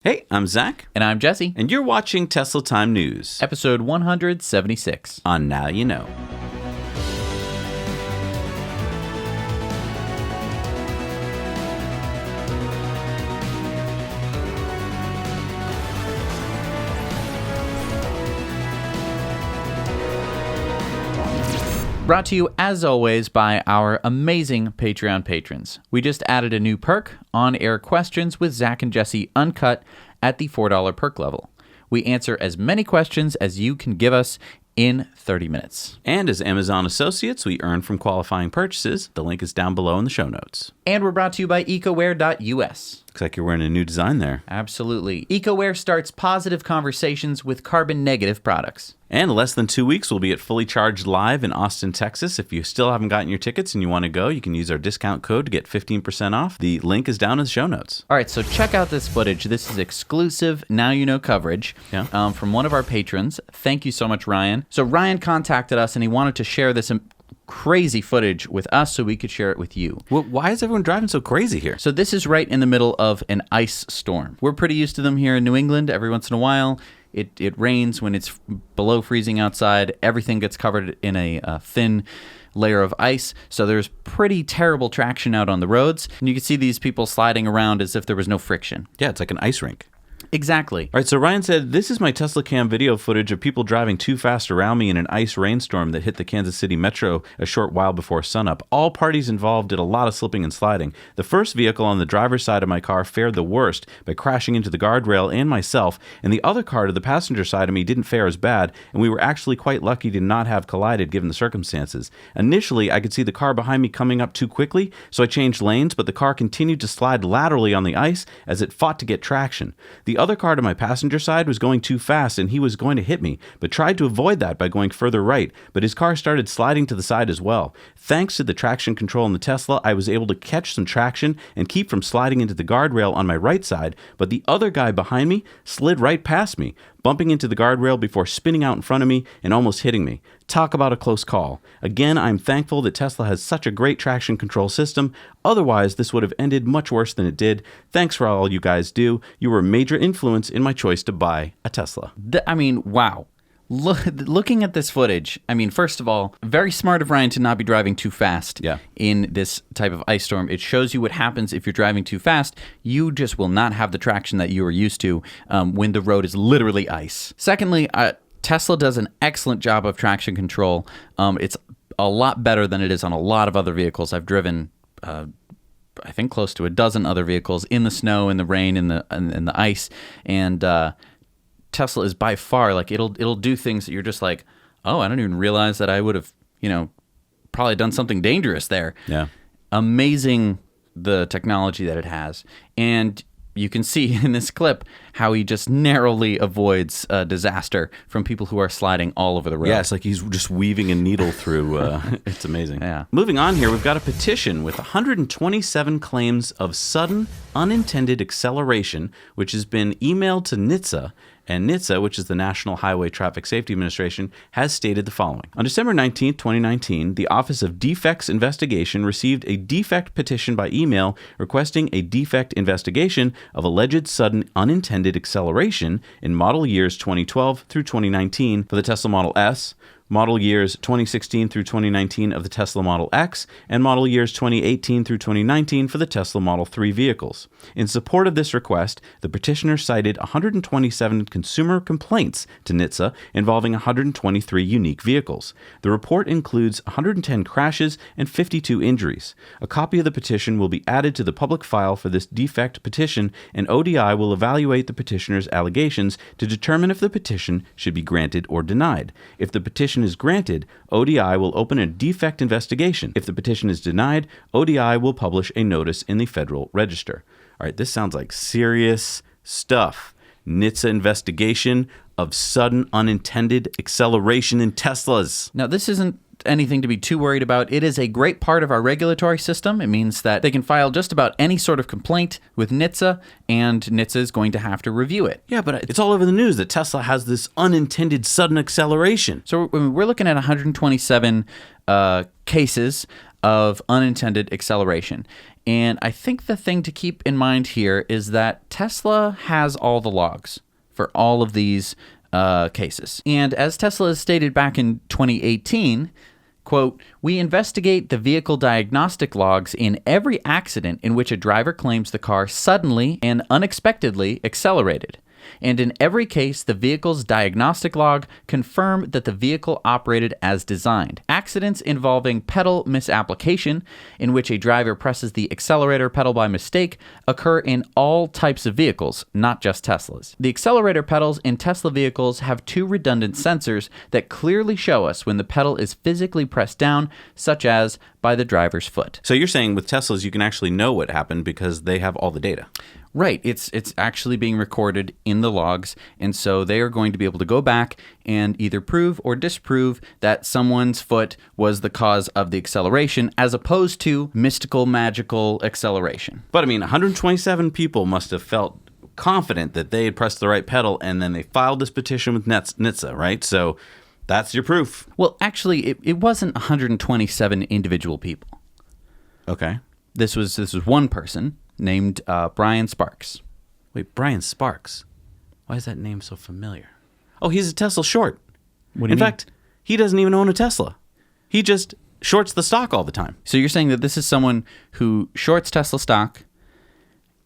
Hey, I'm Zach. And I'm Jesse. And you're watching Tesla Time News. Episode 176. On Now You Know. Brought to you, as always, by our amazing Patreon patrons. We just added a new perk, on-air questions with Zach and Jesse uncut at the $4 perk level. We answer as many questions as you can give us in 30 minutes. And as Amazon associates, we earn from qualifying purchases. The link is down below in the show notes. And we're brought to you by ecoware.us. Looks like you're wearing a new design there. Absolutely. EcoWare starts positive conversations with carbon-negative products. And in less than 2 weeks, we'll be at Fully Charged Live in Austin, Texas. If you still haven't gotten your tickets and you want to go, you can use our discount code to get 15% off. The link is down in the show notes. All right, so check out this footage. This is exclusive Now You Know coverage from one of our patrons. Thank you so much, Ryan. So Ryan contacted us, and he wanted to share this crazy footage with us so we could share it with you. Well, why is everyone driving so crazy here? So this is right in the middle of an ice storm. We're pretty used to them here in New England. Every once in a while, it rains when it's below freezing outside. Everything gets covered in a thin layer of ice, so there's pretty terrible traction out on the roads. And you can see these people sliding around as if there was no friction. Yeah, it's like an ice rink. Exactly. All right, so Ryan said, this is my TeslaCam video footage of people driving too fast around me in an ice rainstorm that hit the Kansas City Metro a short while before sunup. All parties involved did a lot of slipping and sliding. The first vehicle on the driver's side of my car fared the worst by crashing into the guardrail and myself, and the other car to the passenger side of me didn't fare as bad, and we were actually quite lucky to not have collided given the circumstances. Initially, I could see the car behind me coming up too quickly, so I changed lanes, but the car continued to slide laterally on the ice as it fought to get traction. The other car to my passenger side was going too fast and he was going to hit me, but tried to avoid that by going further right, but his car started sliding to the side as well. Thanks to the traction control in the Tesla, I was able to catch some traction and keep from sliding into the guardrail on my right side, but the other guy behind me slid right past me, bumping into the guardrail before spinning out in front of me and almost hitting me. Talk about a close call. Again, I'm thankful that Tesla has such a great traction control system. Otherwise, this would have ended much worse than it did. Thanks for all you guys do. You were a major influence in my choice to buy a Tesla. Wow. Looking at this footage, first of all, very smart of Ryan to not be driving too fast in this type of ice storm. It shows you what happens if you're driving too fast. You just will not have the traction that you are used to when the road is literally ice. Secondly, Tesla does an excellent job of traction control. It's a lot better than it is on a lot of other vehicles. I've driven, I think, close to a dozen other vehicles in the snow, in the rain, in the ice, and Tesla is by far, it'll do things that you're just like, oh, I don't even realize that I would have, probably done something dangerous there. Yeah. Amazing, the technology that it has. And you can see in this clip how he just narrowly avoids disaster from people who are sliding all over the road. Yeah, it's like he's just weaving a needle through. It's amazing. Yeah. Moving on here, we've got a petition with 127 claims of sudden unintended acceleration, which has been emailed to NHTSA. And NHTSA, which is the National Highway Traffic Safety Administration, has stated the following. On December 19, 2019, the Office of Defects Investigation received a defect petition by email requesting a defect investigation of alleged sudden unintended acceleration in model years 2012 through 2019 for the Tesla Model S, model years 2016 through 2019 of the Tesla Model X, and model years 2018 through 2019 for the Tesla Model 3 vehicles. In support of this request, the petitioner cited 127 consumer complaints to NHTSA involving 123 unique vehicles. The report includes 110 crashes and 52 injuries. A copy of the petition will be added to the public file for this defect petition, and ODI will evaluate the petitioner's allegations to determine if the petition should be granted or denied. If the petition is granted, ODI will open a defect investigation. If the petition is denied, ODI will publish a notice in the Federal Register. All right, this sounds like serious stuff. NHTSA investigation of sudden unintended acceleration in Teslas. Now, this isn't anything to be too worried about. It is a great part of our regulatory system. It means that they can file just about any sort of complaint with NHTSA, and NHTSA is going to have to review it. Yeah, but it's all over the news that Tesla has this unintended sudden acceleration. So we're looking at 127 cases of unintended acceleration. And I think the thing to keep in mind here is that Tesla has all the logs for all of these cases. And as Tesla has stated back in 2018, quote, "We investigate the vehicle diagnostic logs in every accident in which a driver claims the car suddenly and unexpectedly accelerated. And in every case, the vehicle's diagnostic log confirmed that the vehicle operated as designed. Accidents involving pedal misapplication, in which a driver presses the accelerator pedal by mistake, occur in all types of vehicles, not just Teslas. The accelerator pedals in Tesla vehicles have two redundant sensors that clearly show us when the pedal is physically pressed down, such as by the driver's foot." So you're saying with Teslas, you can actually know what happened because they have all the data. Right. It's actually being recorded in the logs, and so they are going to be able to go back and either prove or disprove that someone's foot was the cause of the acceleration, as opposed to mystical, magical acceleration. But I mean, 127 people must have felt confident that they had pressed the right pedal, and then they filed this petition with NHTSA, right? So that's your proof. Well, actually, it wasn't 127 individual people. Okay. This was one person named Brian Sparks. Wait, Brian Sparks? Why is that name so familiar? Oh, he's a Tesla short. What do you mean? In fact, he doesn't even own a Tesla. He just shorts the stock all the time. So you're saying that this is someone who shorts Tesla stock,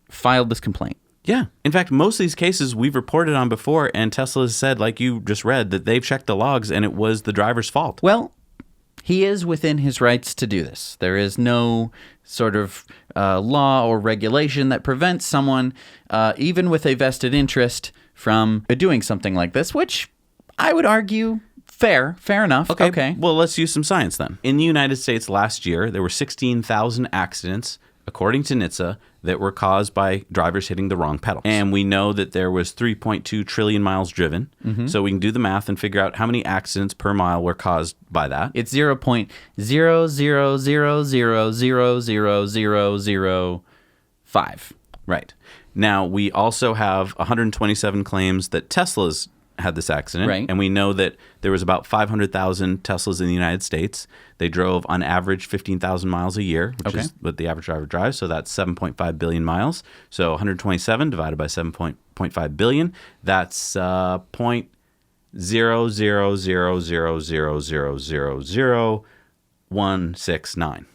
filed this complaint? Yeah. In fact, most of these cases we've reported on before, and Tesla has said, like you just read, that they've checked the logs and it was the driver's fault. Well, he is within his rights to do this. There is no sort of law or regulation that prevents someone, even with a vested interest, from doing something like this, which I would argue fair enough. Okay. Well, let's use some science then. In the United States last year, there were 16,000 accidents, according to NHTSA, that were caused by drivers hitting the wrong pedal. And we know that there was 3.2 trillion miles driven. Mm-hmm. So we can do the math and figure out how many accidents per mile were caused by that. It's 0.000000005. Right. Now, we also have 127 claims that Tesla's had this accident. Right. And we know that there was about 500,000 Teslas in the United States. They drove on average 15,000 miles a year, which is what the average driver drives. So that's 7.5 billion miles. So 127 divided by 7.5 billion, that's 0.00000000169.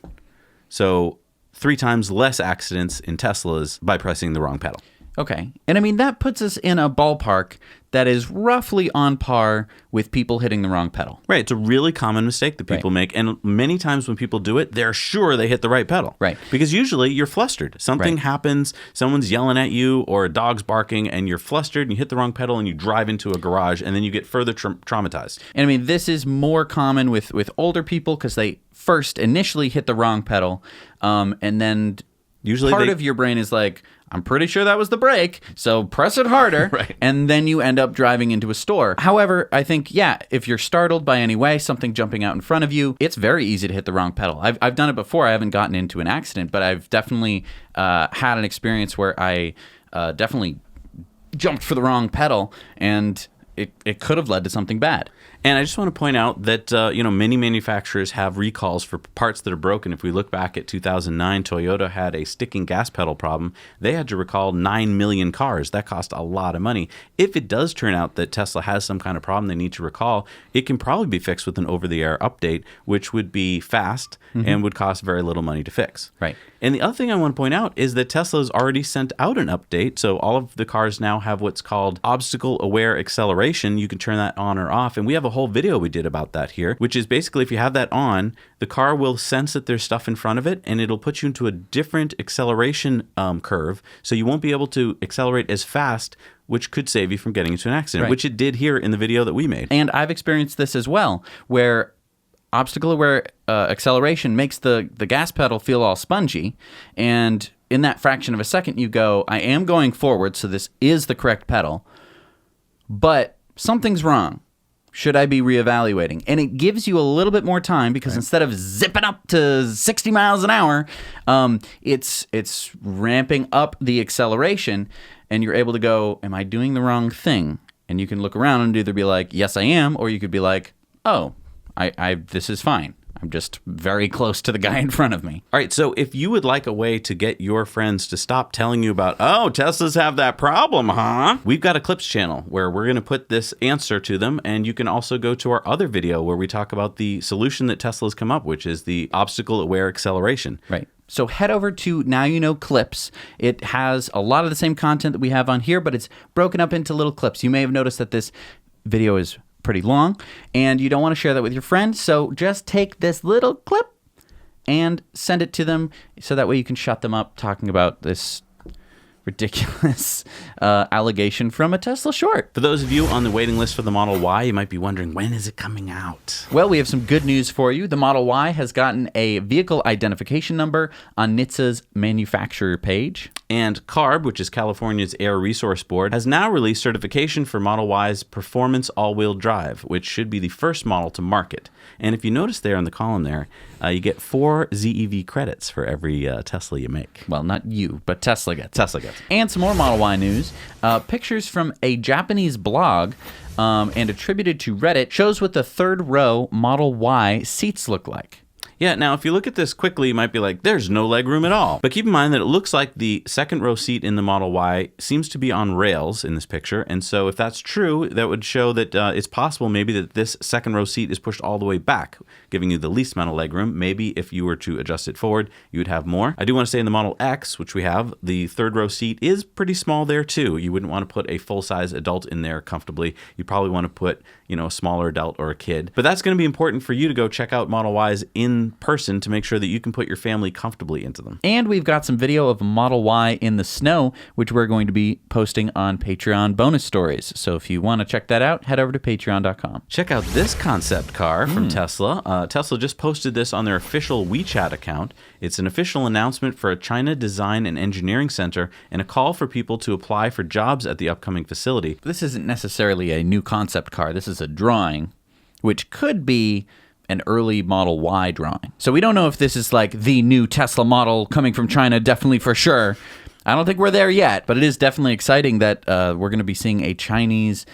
So 3 times less accidents in Teslas by pressing the wrong pedal. Okay. And I mean, that puts us in a ballpark that is roughly on par with people hitting the wrong pedal. Right. It's a really common mistake that people make. And many times when people do it, they're sure they hit the right pedal. Right. Because usually you're flustered. Something happens, someone's yelling at you or a dog's barking and you're flustered and you hit the wrong pedal and you drive into a garage and then you get further traumatized. And I mean, this is more common with older people because they first initially hit the wrong pedal. And then usually part of your brain is like, I'm pretty sure that was the brake, so press it harder, Right. And then you end up driving into a store. However, I think, if you're startled by any way, something jumping out in front of you, it's very easy to hit the wrong pedal. I've done it before. I haven't gotten into an accident, but I've definitely had an experience where I definitely jumped for the wrong pedal, and it could have led to something bad. And I just want to point out that, many manufacturers have recalls for parts that are broken. If we look back at 2009, Toyota had a sticking gas pedal problem. They had to recall 9 million cars. That cost a lot of money. If it does turn out that Tesla has some kind of problem they need to recall, it can probably be fixed with an over-the-air update, which would be fast and would cost very little money to fix. Right. And the other thing I want to point out is that Tesla's already sent out an update. So all of the cars now have what's called obstacle-aware acceleration. You can turn that on or off. And we have a whole video we did about that here, which is basically if you have that on, the car will sense that there's stuff in front of it and it'll put you into a different acceleration curve. So you won't be able to accelerate as fast, which could save you from getting into an accident, which it did here in the video that we made. And I've experienced this as well, where obstacle-aware acceleration makes the gas pedal feel all spongy, and in that fraction of a second you go, I am going forward, so this is the correct pedal, but something's wrong. Should I be reevaluating? And it gives you a little bit more time because instead of zipping up to 60 miles an hour, it's ramping up the acceleration, and you're able to go, am I doing the wrong thing? And you can look around and either be like, yes, I am, or you could be like, oh, this is fine. I'm just very close to the guy in front of me. All right, so if you would like a way to get your friends to stop telling you about, oh, Teslas have that problem, huh? We've got a Clips channel where we're going to put this answer to them, and you can also go to our other video where we talk about the solution that Tesla's come up, which is the obstacle-aware acceleration. Right. So head over to Now You Know Clips. It has a lot of the same content that we have on here, but it's broken up into little clips. You may have noticed that this video is pretty long, and you don't want to share that with your friends, so just take this little clip and send it to them so that way you can shut them up talking about this ridiculous allegation from a Tesla short. For those of you on the waiting list for the Model Y, you might be wondering, when is it coming out? Well, we have some good news for you. The Model Y has gotten a vehicle identification number on NHTSA's manufacturer page. And CARB, which is California's Air Resource Board, has now released certification for Model Y's performance all-wheel drive, which should be the first model to market. And if you notice there in the column there, you get 4 ZEV credits for every Tesla you make. Well, not you, but Tesla gets. Tesla gets. And some more Model Y news. Pictures from a Japanese blog and attributed to Reddit shows what the third row Model Y seats look like. Yeah, now if you look at this quickly, you might be like, there's no legroom at all. But keep in mind that it looks like the second row seat in the Model Y seems to be on rails in this picture. And so if that's true, that would show that it's possible maybe that this second row seat is pushed all the way back, giving you the least amount of legroom. Maybe if you were to adjust it forward, you would have more. I do want to say in the Model X, which we have, the third row seat is pretty small there too. You wouldn't want to put a full-size adult in there comfortably. You probably want to put, a smaller adult or a kid. But that's going to be important for you to go check out Model Ys in person to make sure that you can put your family comfortably into them. And we've got some video of Model Y in the snow, which we're going to be posting on Patreon bonus stories. So if you want to check that out, head over to patreon.com. Check out this concept car from Tesla. Tesla just posted this on their official WeChat account. It's an official announcement for a China Design and Engineering Center and a call for people to apply for jobs at the upcoming facility. This isn't necessarily a new concept car. This is a drawing, which could be an early Model Y drawing. So we don't know if this is like the new Tesla model coming from China, definitely for sure. I don't think we're there yet, but it is definitely exciting that we're going to be seeing a Chinese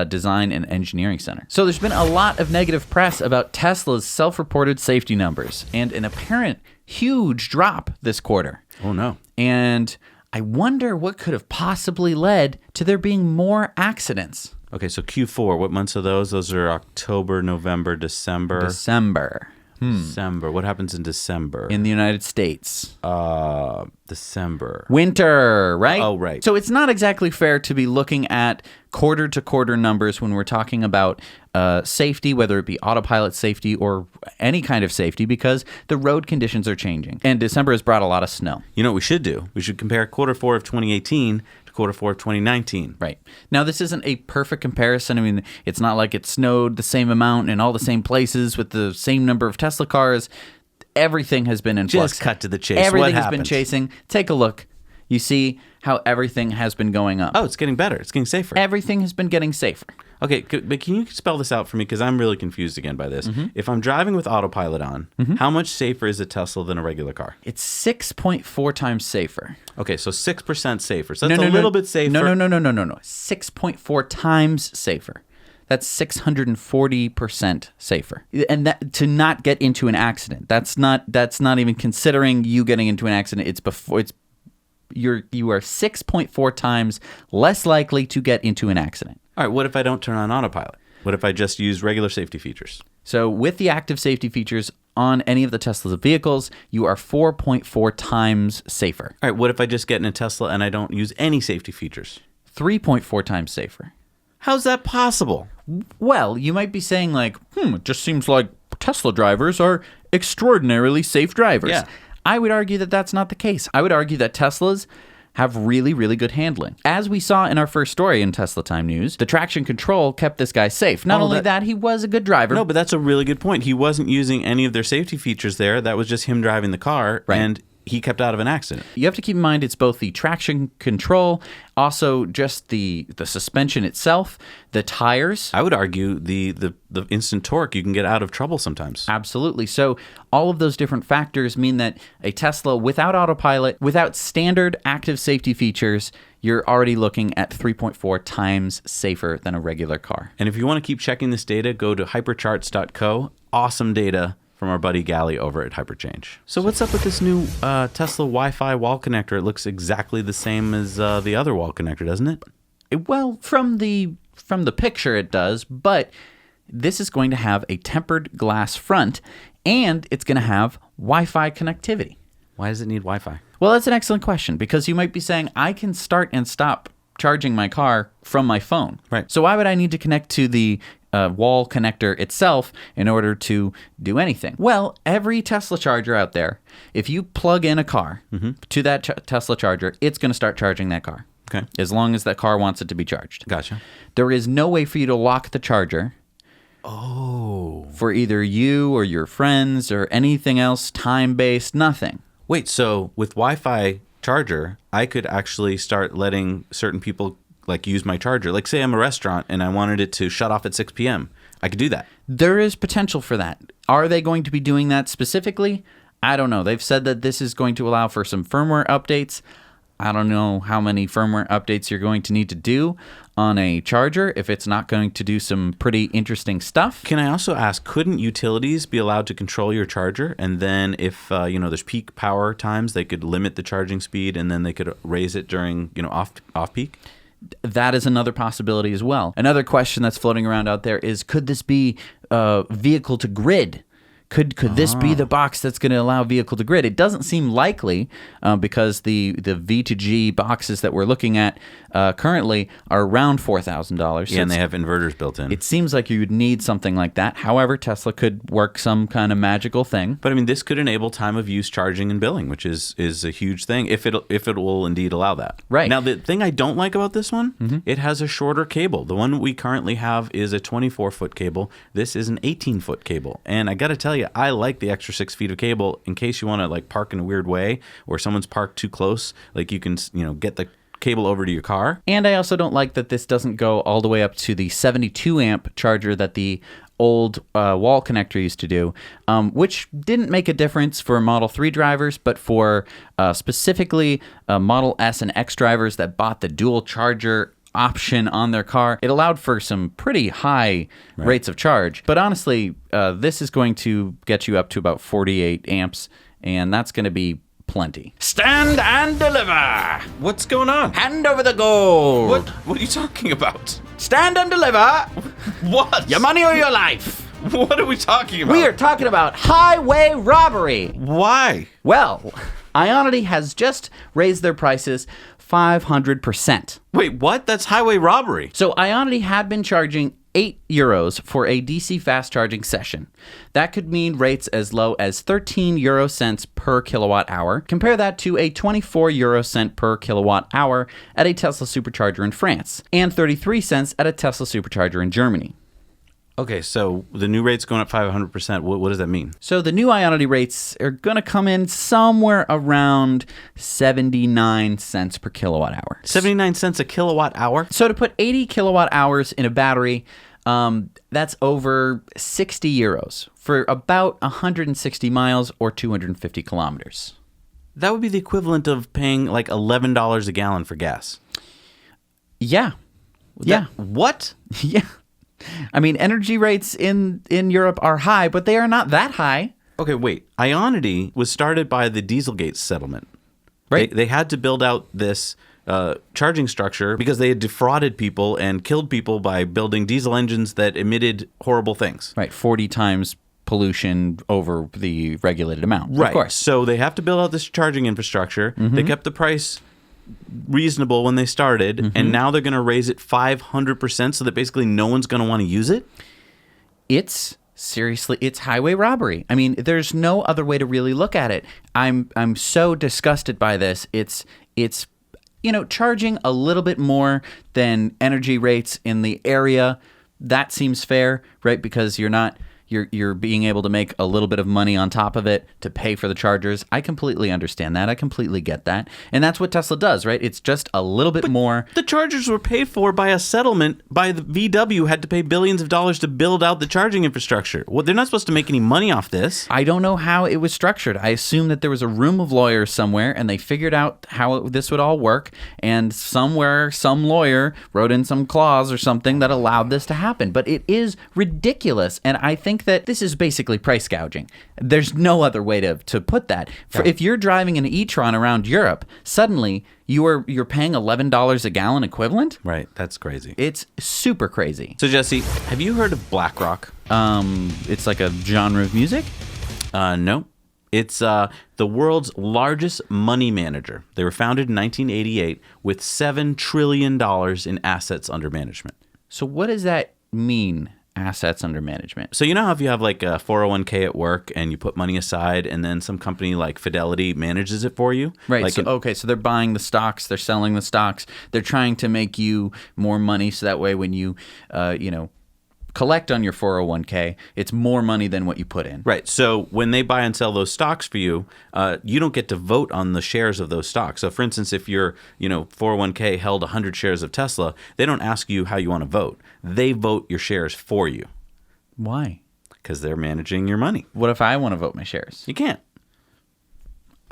design and engineering center. So there's been a lot of negative press about Tesla's self-reported safety numbers and an apparent huge drop this quarter. Oh, no. And I wonder what could have possibly led to there being more accidents. Okay, so Q4, what months are those? Those are October, November, December. December. December. What happens in December? In the United States. December. Winter, right? Oh, right. So it's not exactly fair to be looking at quarter-to-quarter numbers when we're talking about safety, whether it be autopilot safety or any kind of safety, because the road conditions are changing. And December has brought a lot of snow. You know what we should do? We should compare Q4 of 2018 to Q4 of 2019. Right. Now, this isn't a perfect comparison. I mean, it's not like it snowed the same amount in all the same places with the same number of Tesla cars. Everything has been in flux. Just cut to the chase. Everything what has been chasing. Take a look. You see how everything has been going up. Oh, it's getting better. It's getting safer. Everything has been getting safer. Okay, but can you spell this out for me? Because I'm really confused again by this. If I'm driving with autopilot on, how much safer is a Tesla than a regular car? It's 6.4 times safer. Okay, so 6% safer. So that's a little bit safer. No. 6.4 times safer. That's 640% safer. And that to not get into an accident. That's not even considering you getting into an accident. You are 6.4 times less likely to get into an accident. All right, what if I don't turn on autopilot? What if I just use regular safety features? So with the active safety features on any of the Tesla vehicles, you are 4.4 times safer. All right, what if I just get in a Tesla and I don't use any safety features? 3.4 times safer. How's that possible? Well, you might be saying like, it just seems like Tesla drivers are extraordinarily safe drivers. Yeah. I would argue that that's not the case. I would argue that Teslas have really, really good handling. As we saw in our first story in Tesla Time News, the traction control kept this guy safe. Not only that, he was a good driver. No, but that's a really good point. He wasn't using any of their safety features there. That was just him driving the car. Right. And he kept out of an accident. You have to keep in mind it's both the traction control, also just the suspension itself, the tires. I would argue the instant torque, you can get out of trouble sometimes. Absolutely. So all of those different factors mean that a Tesla without autopilot, without standard active safety features, you're already looking at 3.4 times safer than a regular car. And if you want to keep checking this data, go to hypercharts.co. Awesome data from our buddy Gally over at Hyperchange. So what's up with this new Tesla Wi-Fi wall connector? It looks exactly the same as the other wall connector, doesn't it? Well, from the picture it does, but this is going to have a tempered glass front, and it's going to have Wi-Fi connectivity. Why does it need Wi-Fi? Well, that's an excellent question, because you might be saying, I can start and stop charging my car from my phone. Right. So why would I need to connect to the wall connector itself in order to do anything? Well, every Tesla charger out there, if you plug in a car to that Tesla charger, it's going to start charging that car. Okay. As long as that car wants it to be charged. Gotcha. There is no way for you to lock the charger. Oh. For either you or your friends or anything else, time-based, nothing. Wait, so with Wi-Fi charger, I could actually start letting certain people use my charger. Like, say I'm a restaurant and I wanted it to shut off at 6 p.m. I could do that. There is potential for that. Are they going to be doing that specifically? I don't know. They've said that this is going to allow for some firmware updates. I don't know how many firmware updates you're going to need to do on a charger if it's not going to do some pretty interesting stuff. Can I also ask, couldn't utilities be allowed to control your charger? And then if, there's peak power times, they could limit the charging speed and then they could raise it during, off-peak? That is another possibility as well. Another question that's floating around out there is, could this be vehicle to grid? Could this be the box that's going to allow vehicle to grid? It doesn't seem likely because the V2G boxes that we're looking at currently are around $4,000. Yeah, and they have inverters built in. It seems like you would need something like that. However, Tesla could work some kind of magical thing. But I mean, this could enable time of use charging and billing, which is a huge thing if it will indeed allow that. Right. Now, the thing I don't like about this one, it has a shorter cable. The one we currently have is a 24-foot cable. This is an 18-foot cable. And I got to tell you, I like the extra 6 feet of cable in case you want to park in a weird way or someone's parked too close. You can get the cable over to your car. And I also don't like that this doesn't go all the way up to the 72 amp charger that the old wall connector used to do, which didn't make a difference for Model 3 drivers, but for specifically Model S and X drivers that bought the dual charger option on their car, it allowed for some pretty high rates of charge. But honestly, this is going to get you up to about 48 amps, and that's going to be plenty. Stand and deliver! What's going on? Hand over the gold! What are you talking about? Stand and deliver! What? Your money or your life! What are we talking about? We are talking about highway robbery! Why? Well, Ionity has just raised their prices 500%. Wait, what? That's highway robbery. So Ionity had been charging €8 for a DC fast charging session. That could mean rates as low as 13 euro cents per kilowatt hour. Compare that to a 24 euro cent per kilowatt hour at a Tesla Supercharger in France, and 33 cents at a Tesla Supercharger in Germany. Okay, so the new rate's going up 500%. What does that mean? So the new Ionity rates are going to come in somewhere around 79 cents per kilowatt hour. 79 cents a kilowatt hour? So to put 80 kilowatt hours in a battery, that's over 60 euros for about 160 miles or 250 kilometers. That would be the equivalent of paying $11 a gallon for gas. Yeah. Yeah. What? Yeah. I mean, energy rates in Europe are high, but they are not that high. Okay, wait. Ionity was started by the Dieselgate settlement. Right. They had to build out this charging structure because they had defrauded people and killed people by building diesel engines that emitted horrible things. Right, 40 times pollution over the regulated amount. Right. Of course. So they have to build out this charging infrastructure. They kept the price reasonable when they started, and now they're going to raise it 500% so that basically no one's going to want to use it? It's highway robbery. I mean, there's no other way to really look at it. I'm so disgusted by this. It's charging a little bit more than energy rates in the area. That seems fair, right? Because you're not you're being able to make a little bit of money on top of it to pay for the chargers. I completely understand that. I completely get that. And that's what Tesla does, right? It's just a little bit more. The chargers were paid for by a settlement by the VW had to pay billions of dollars to build out the charging infrastructure. Well, they're not supposed to make any money off this. I don't know how it was structured. I assume that there was a room of lawyers somewhere and they figured out how this would all work. And somewhere, some lawyer wrote in some clause or something that allowed this to happen. But it is ridiculous. And I think that this is basically price gouging. There's no other way to put that. If you're driving an e-tron around Europe, suddenly you're paying $11 a gallon equivalent? Right. That's crazy. It's super crazy. So, Jesse, have you heard of BlackRock? It's like a genre of music? No. It's the world's largest money manager. They were founded in 1988 with $7 trillion in assets under management. So what does that mean, assets under management? So you know how if you have like a 401k at work and you put money aside and then some company like Fidelity manages it for you? Right. Like so they're buying the stocks, they're selling the stocks, they're trying to make you more money so that way when you, collect on your 401k, it's more money than what you put in. Right. So when they buy and sell those stocks for you, you don't get to vote on the shares of those stocks. So for instance, if your 401k held 100 shares of Tesla, they don't ask you how you want to vote. They vote your shares for you. Why? Because they're managing your money. What if I want to vote my shares? You can't.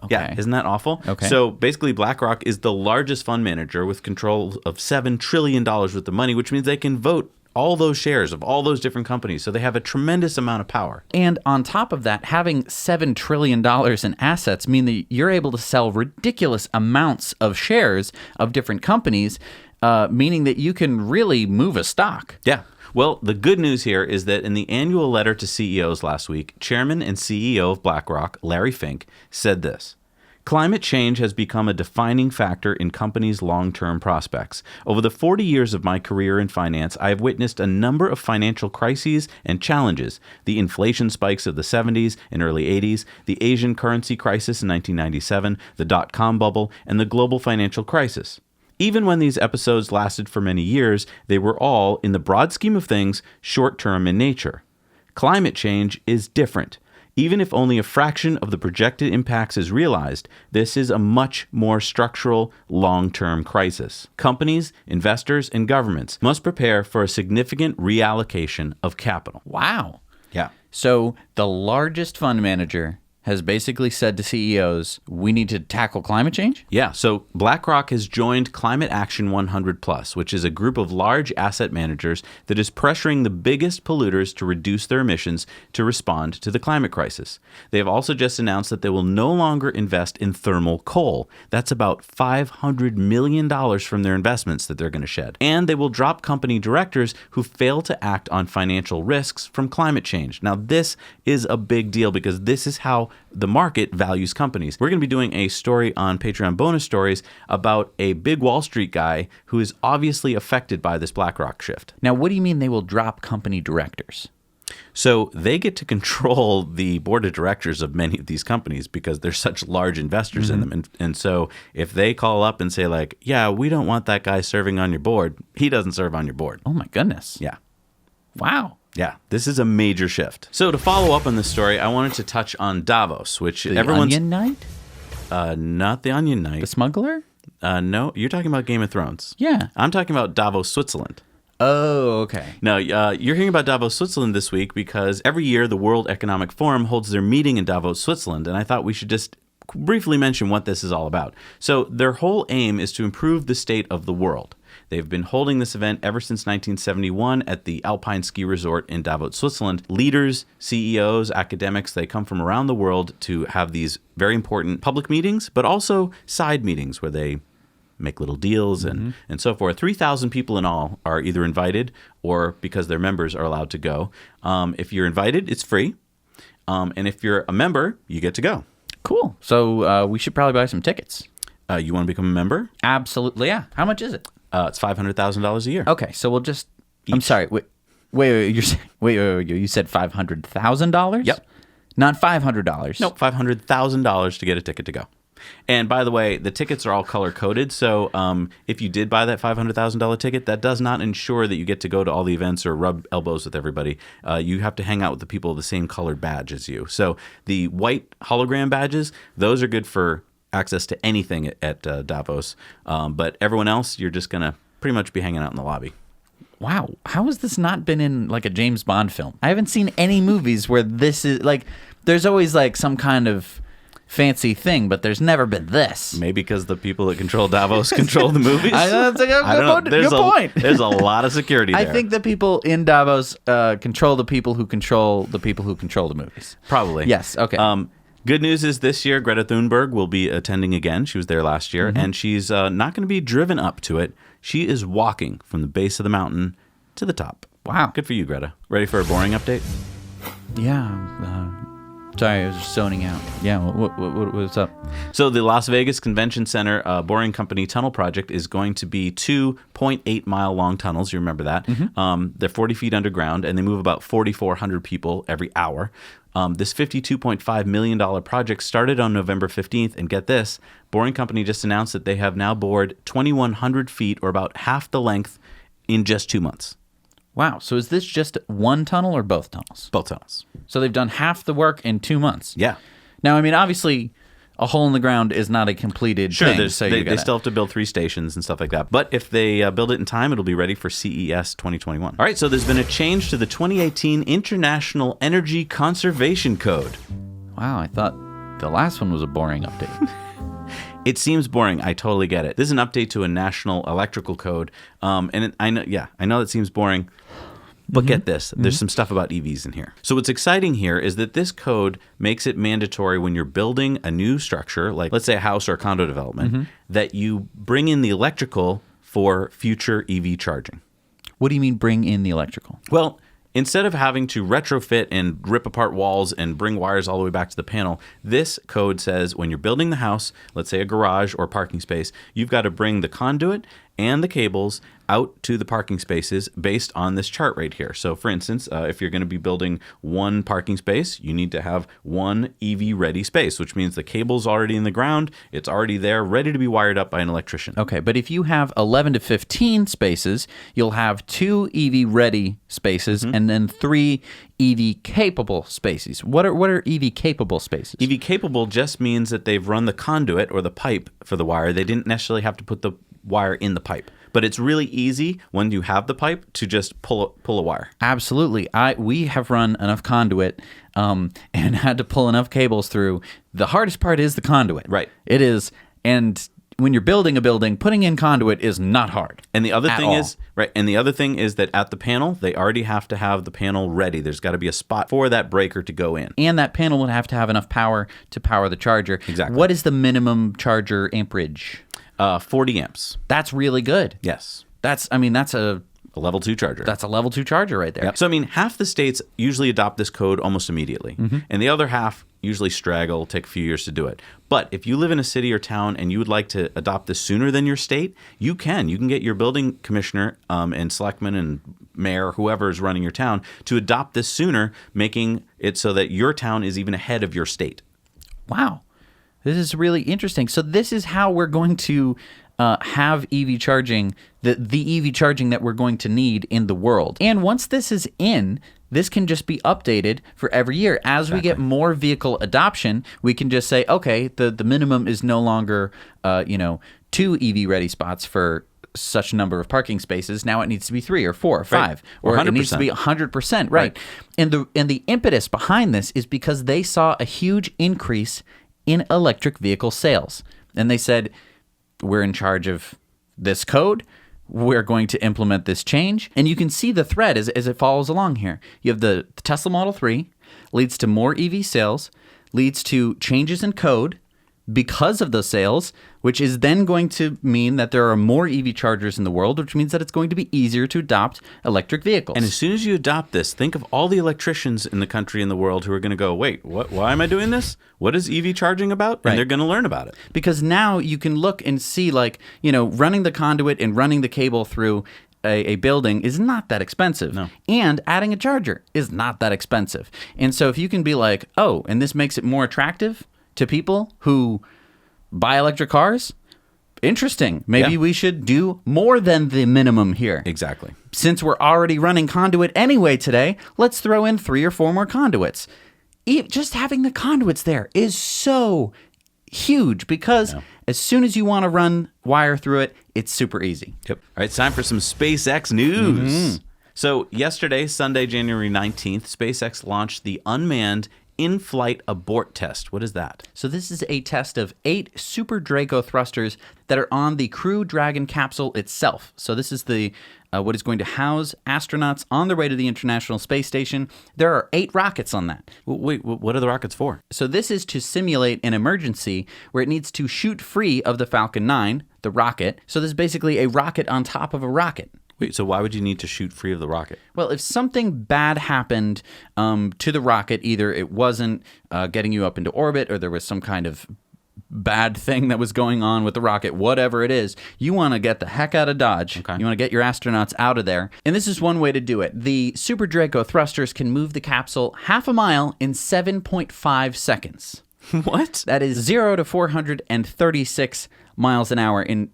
Okay. Yeah, isn't that awful? Okay. So basically, BlackRock is the largest fund manager with control of $7 trillion worth of money, which means they can vote all those shares of all those different companies. So they have a tremendous amount of power. And on top of that, having $7 trillion in assets mean that you're able to sell ridiculous amounts of shares of different companies, meaning that you can really move a stock. Yeah. Well, the good news here is that in the annual letter to CEOs last week, Chairman and CEO of BlackRock, Larry Fink, said this: "Climate change has become a defining factor in companies' long-term prospects. Over the 40 years of my career in finance, I have witnessed a number of financial crises and challenges: the inflation spikes of the 70s and early 80s, the Asian currency crisis in 1997, the dot-com bubble, and the global financial crisis. Even when these episodes lasted for many years, they were all, in the broad scheme of things, short-term in nature. Climate change is different. Even if only a fraction of the projected impacts is realized, this is a much more structural, long-term crisis. Companies, investors, and governments must prepare for a significant reallocation of capital." Wow. Yeah. So the largest fund manager has basically said to CEOs, we need to tackle climate change? Yeah, so BlackRock has joined Climate Action 100 Plus, which is a group of large asset managers that is pressuring the biggest polluters to reduce their emissions to respond to the climate crisis. They have also just announced that they will no longer invest in thermal coal. That's about $500 million from their investments that they're going to shed. And they will drop company directors who fail to act on financial risks from climate change. Now, this is a big deal because this is how the market values companies. We're going to be doing a story on Patreon bonus stories about a big Wall Street guy who is obviously affected by this BlackRock shift. Now, what do you mean they will drop company directors? So they get to control the board of directors of many of these companies because they're such large investors in them. And so if they call up and say like, yeah, we don't want that guy serving on your board, he doesn't serve on your board. Oh my goodness. Yeah. Wow. Yeah, this is a major shift. So to follow up on this story, I wanted to touch on Davos, which The everyone's... Onion Knight? Not the Onion Knight. The smuggler? No, you're talking about Game of Thrones. Yeah. I'm talking about Davos, Switzerland. Oh, okay. No, you're hearing about Davos, Switzerland this week because every year the World Economic Forum holds their meeting in Davos, Switzerland, and I thought we should just briefly mention what this is all about. So their whole aim is to improve the state of the world. They've been holding this event ever since 1971 at the Alpine Ski Resort in Davos, Switzerland. Leaders, CEOs, academics, they come from around the world to have these very important public meetings, but also side meetings where they make little deals and so forth. 3,000 people in all are either invited or because their members are allowed to go. If you're invited, it's free. And if you're a member, you get to go. Cool. So we should probably buy some tickets. You want to become a member? Absolutely, yeah. How much is it? It's $500,000 a year. Okay, so we'll just... I'm sorry. Wait. You said $500,000? Yep. Not $500? Nope, $500,000 to get a ticket to go. And by the way, the tickets are all color-coded, so if you did buy that $500,000 ticket, that does not ensure that you get to go to all the events or rub elbows with everybody. You have to hang out with the people with the same colored badge as you. So the white hologram badges, those are good for access to anything at Davos. But everyone else, you're just going to pretty much be hanging out in the lobby. Wow. How has this not been in like a James Bond film? I haven't seen any movies where this is like, there's always like some kind of fancy thing, but there's never been this. Maybe because the people that control Davos control the movies. That's a good point. There's a lot of security there. I think the people in Davos control the people who control the people who control the movies. Probably. Yes. Okay. Good news is this year Greta Thunberg will be attending again. She was there last year, and she's not going to be driven up to it. She is walking from the base of the mountain to the top. Wow. Good for you, Greta. Ready for a boring update? Yeah. Sorry, I was just zoning out. Yeah, what's up? So the Las Vegas Convention Center Boring Company tunnel project is going to be 2.8-mile long tunnels. You remember that? They're 40 feet underground, and they move about 4,400 people every hour. This $52.5 million project started on November 15th, and get this, Boring Company just announced that they have now bored 2,100 feet, or about half the length, in just 2 months. Wow. So is this just one tunnel or both tunnels? Both tunnels. So they've done half the work in 2 months. Yeah. Now, I mean, obviously, a hole in the ground is not a completed thing. Sure, they still have to build 3 stations and stuff like that. But if they build it in time, it'll be ready for CES 2021. All right, so there's been a change to the 2018 International Energy Conservation Code. Wow, I thought the last one was a boring update. It seems boring. I totally get it. This is an update to a national electrical code. I know that seems boring. But get this, there's some stuff about EVs in here. So what's exciting here is that this code makes it mandatory when you're building a new structure, like let's say a house or a condo development, that you bring in the electrical for future EV charging. What do you mean bring in the electrical? Well, instead of having to retrofit and rip apart walls and bring wires all the way back to the panel, this code says when you're building the house, let's say a garage or parking space, you've got to bring the conduit and the cables out to the parking spaces based on this chart right here. So for instance, if you're going to be building one parking space, you need to have one EV ready space, which means the cable's already in the ground, it's already there, ready to be wired up by an electrician. Okay, but if you have 11 to 15 spaces, you'll have 2 EV ready spaces and then 3 EV capable spaces. What are EV capable spaces? EV capable just means that they've run the conduit or the pipe for the wire. They didn't necessarily have to put the wire in the pipe. But it's really easy when you have the pipe to just pull a wire. Absolutely. We have run enough conduit and had to pull enough cables through. The hardest part is the conduit. Right. It is. And when you're building a building, putting in conduit is not hard. And the other thing is that at the panel, they already have to have the panel ready. There's got to be a spot for that breaker to go in. And that panel would have to have enough power to power the charger. Exactly. What is the minimum charger amperage? 40 amps. That's really good. Yes. That's a level 2 charger. That's a level 2 charger right there. Yep. So, I mean, half the states usually adopt this code almost immediately. And the other half usually straggle, take a few years to do it. But if you live in a city or town and you would like to adopt this sooner than your state, you can. You can get your building commissioner and selectman and mayor, whoever is running your town, to adopt this sooner, making it so that your town is even ahead of your state. Wow. This is really interesting. So this is how we're going to have EV charging, the EV charging that we're going to need in the world. And once this is in, this can just be updated for every year. As we get more vehicle adoption, we can just say, okay, the minimum is no longer 2 EV ready spots for such a number of parking spaces. Now it needs to be 3 or 4 or 5, or it needs to be 100%. Right. And the impetus behind this is because they saw a huge increase in electric vehicle sales. And they said, we're in charge of this code. We're going to implement this change. And you can see the thread as it follows along here. You have the Tesla Model 3 leads to more EV sales, leads to changes in code because of those sales, which is then going to mean that there are more EV chargers in the world, which means that it's going to be easier to adopt electric vehicles. And as soon as you adopt this, think of all the electricians in the country and the world who are going to go, wait, what? Why am I doing this? What is EV charging about? And they're going to learn about it. Because now you can look and see, running the conduit and running the cable through a building is not that expensive. No. And adding a charger is not that expensive. And so if you can be like, oh, and this makes it more attractive to people who buy electric cars? Interesting. Maybe we should do more than the minimum here. Exactly. Since we're already running conduit anyway today, let's throw in 3 or 4 more conduits. Just having the conduits there is so huge because as soon as you want to run wire through it, it's super easy. Yep. All right, it's time for some SpaceX news. So yesterday, Sunday, January 19th, SpaceX launched the unmanned in-flight abort test. What is that? So this is a test of 8 Super Draco thrusters that are on the Crew Dragon capsule itself. So this is the what is going to house astronauts on their way to the International Space Station. There are 8 rockets on that. Wait, what are the rockets for? So this is to simulate an emergency where it needs to shoot free of the Falcon 9, the rocket. So this is basically a rocket on top of a rocket. Wait, so why would you need to shoot free of the rocket? Well, if something bad happened to the rocket, either it wasn't getting you up into orbit or there was some kind of bad thing that was going on with the rocket, whatever it is, you want to get the heck out of Dodge. Okay. You want to get your astronauts out of there. And this is one way to do it. The Super Draco thrusters can move the capsule half a mile in 7.5 seconds. What? That is 0 to 436 miles an hour in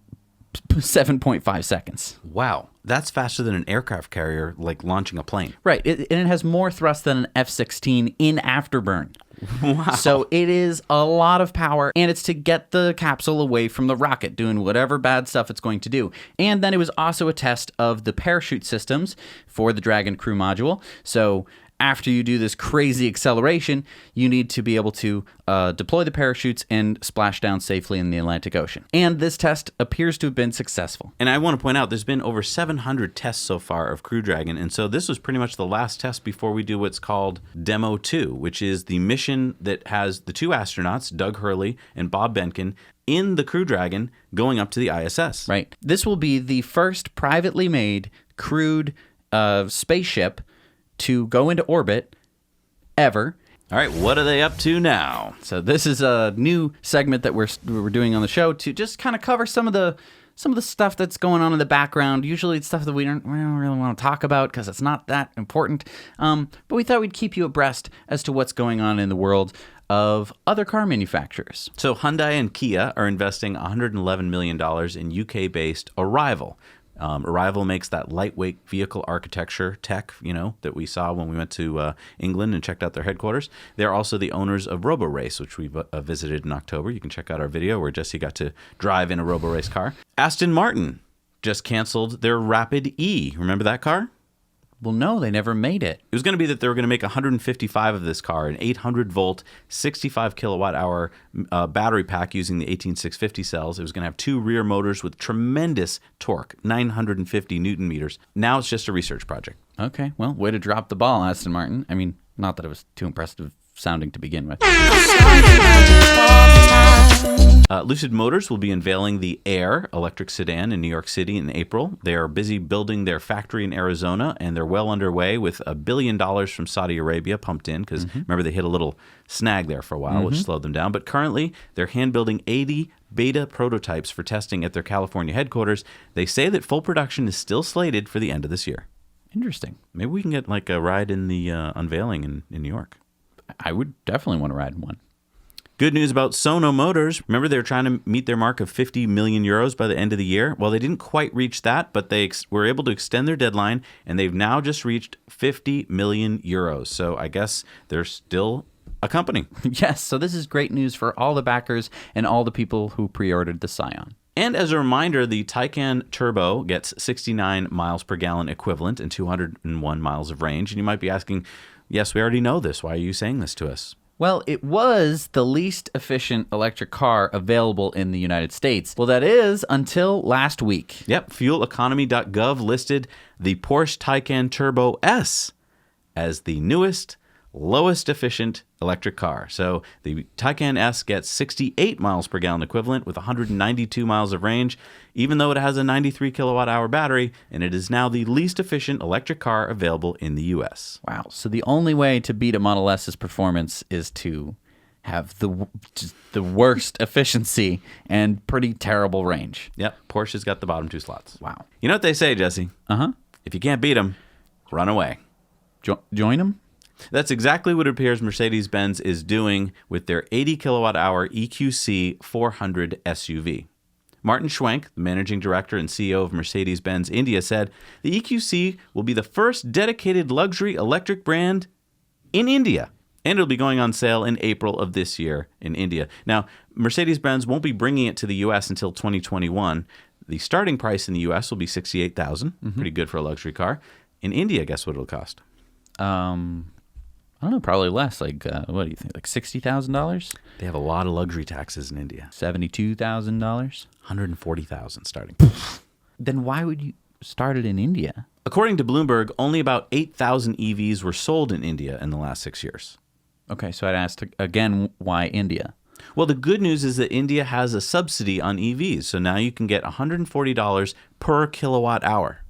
7.5 seconds. Wow. That's faster than an aircraft carrier, like launching a plane. Right. And it has more thrust than an F-16 in afterburn. Wow. So it is a lot of power, and it's to get the capsule away from the rocket, doing whatever bad stuff it's going to do. And then it was also a test of the parachute systems for the Dragon crew module. So after you do this crazy acceleration, you need to be able to deploy the parachutes and splash down safely in the Atlantic Ocean. And this test appears to have been successful. And I want to point out, there's been over 700 tests so far of Crew Dragon, and so this was pretty much the last test before we do what's called Demo 2, which is the mission that has the 2 astronauts, Doug Hurley and Bob Behnken, in the Crew Dragon going up to the ISS. Right. This will be the first privately made crewed spaceship to go into orbit ever. All right, what are they up to now? So this is a new segment that we're doing on the show to just kind of cover some of the stuff that's going on in the background. Usually it's stuff that we don't really want to talk about because it's not that important. But we thought we'd keep you abreast as to what's going on in the world of other car manufacturers. So Hyundai and Kia are investing $111 million in UK-based Arrival. Arrival makes that lightweight vehicle architecture tech, that we saw when we went to England and checked out their headquarters. They're also the owners of RoboRace, which we visited in October. You can check out our video where Jesse got to drive in a RoboRace car. Aston Martin just canceled their Rapid E. Remember that car? Well, no, they never made it. It was going to be that they were going to make 155 of this car, an 800-volt, 65-kilowatt-hour battery pack using the 18650 cells. It was going to have 2 rear motors with tremendous torque, 950 newton meters. Now it's just a research project. Okay, well, way to drop the ball, Aston Martin. I mean, not that it was too impressive sounding to begin with. Lucid Motors will be unveiling the Air electric sedan in New York City in April. They are busy building their factory in Arizona, and they're well underway with $1 billion from Saudi Arabia pumped in because remember they hit a little snag there for a while, which slowed them down. But currently, they're hand-building 80 beta prototypes for testing at their California headquarters. They say that full production is still slated for the end of this year. Interesting. Maybe we can get like a ride in the unveiling in New York. I would definitely want to ride in one. Good news about Sono Motors. Remember, they were trying to meet their mark of 50 million euros by the end of the year. Well, they didn't quite reach that, but they were able to extend their deadline, and they've now just reached 50 million euros. So I guess they're still a company. Yes, so this is great news for all the backers and all the people who pre-ordered the Scion. And as a reminder, the Taycan Turbo gets 69 miles per gallon equivalent and 201 miles of range. And you might be asking, yes, we already know this. Why are you saying this to us? Well, it was the least efficient electric car available in the United States. Well, that is until last week. Yep, fueleconomy.gov listed the Porsche Taycan Turbo S as the newest, lowest efficient electric car. So the Taycan S gets 68 miles per gallon equivalent with 192 miles of range, even though it has a 93 kilowatt hour battery, and it is now the least efficient electric car available in the U.S. Wow. So the only way to beat a Model S's performance is to have the worst efficiency and pretty terrible range. Yep, Porsche's got the bottom 2 slots. Wow. You know what they say, Jesse? Uh-huh. If you can't beat them, run away. Join them? That's exactly what it appears Mercedes-Benz is doing with their 80 kilowatt-hour EQC 400 SUV. Martin Schwenk, the managing director and CEO of Mercedes-Benz India, said the EQC will be the first dedicated luxury electric brand in India, and it'll be going on sale in April of this year in India. Now, Mercedes-Benz won't be bringing it to the U.S. until 2021. The starting price in the U.S. will be $68,000, pretty good for a luxury car. In India, guess what it'll cost? I don't know, probably less. Like, what do you think? Like $60,000? They have a lot of luxury taxes in India. $72,000? $140,000 starting. Then why would you start it in India? According to Bloomberg, only about 8,000 EVs were sold in India in the last 6 years. Okay, so I'd ask again, why India? Well, the good news is that India has a subsidy on EVs, so now you can get $140 per kilowatt hour.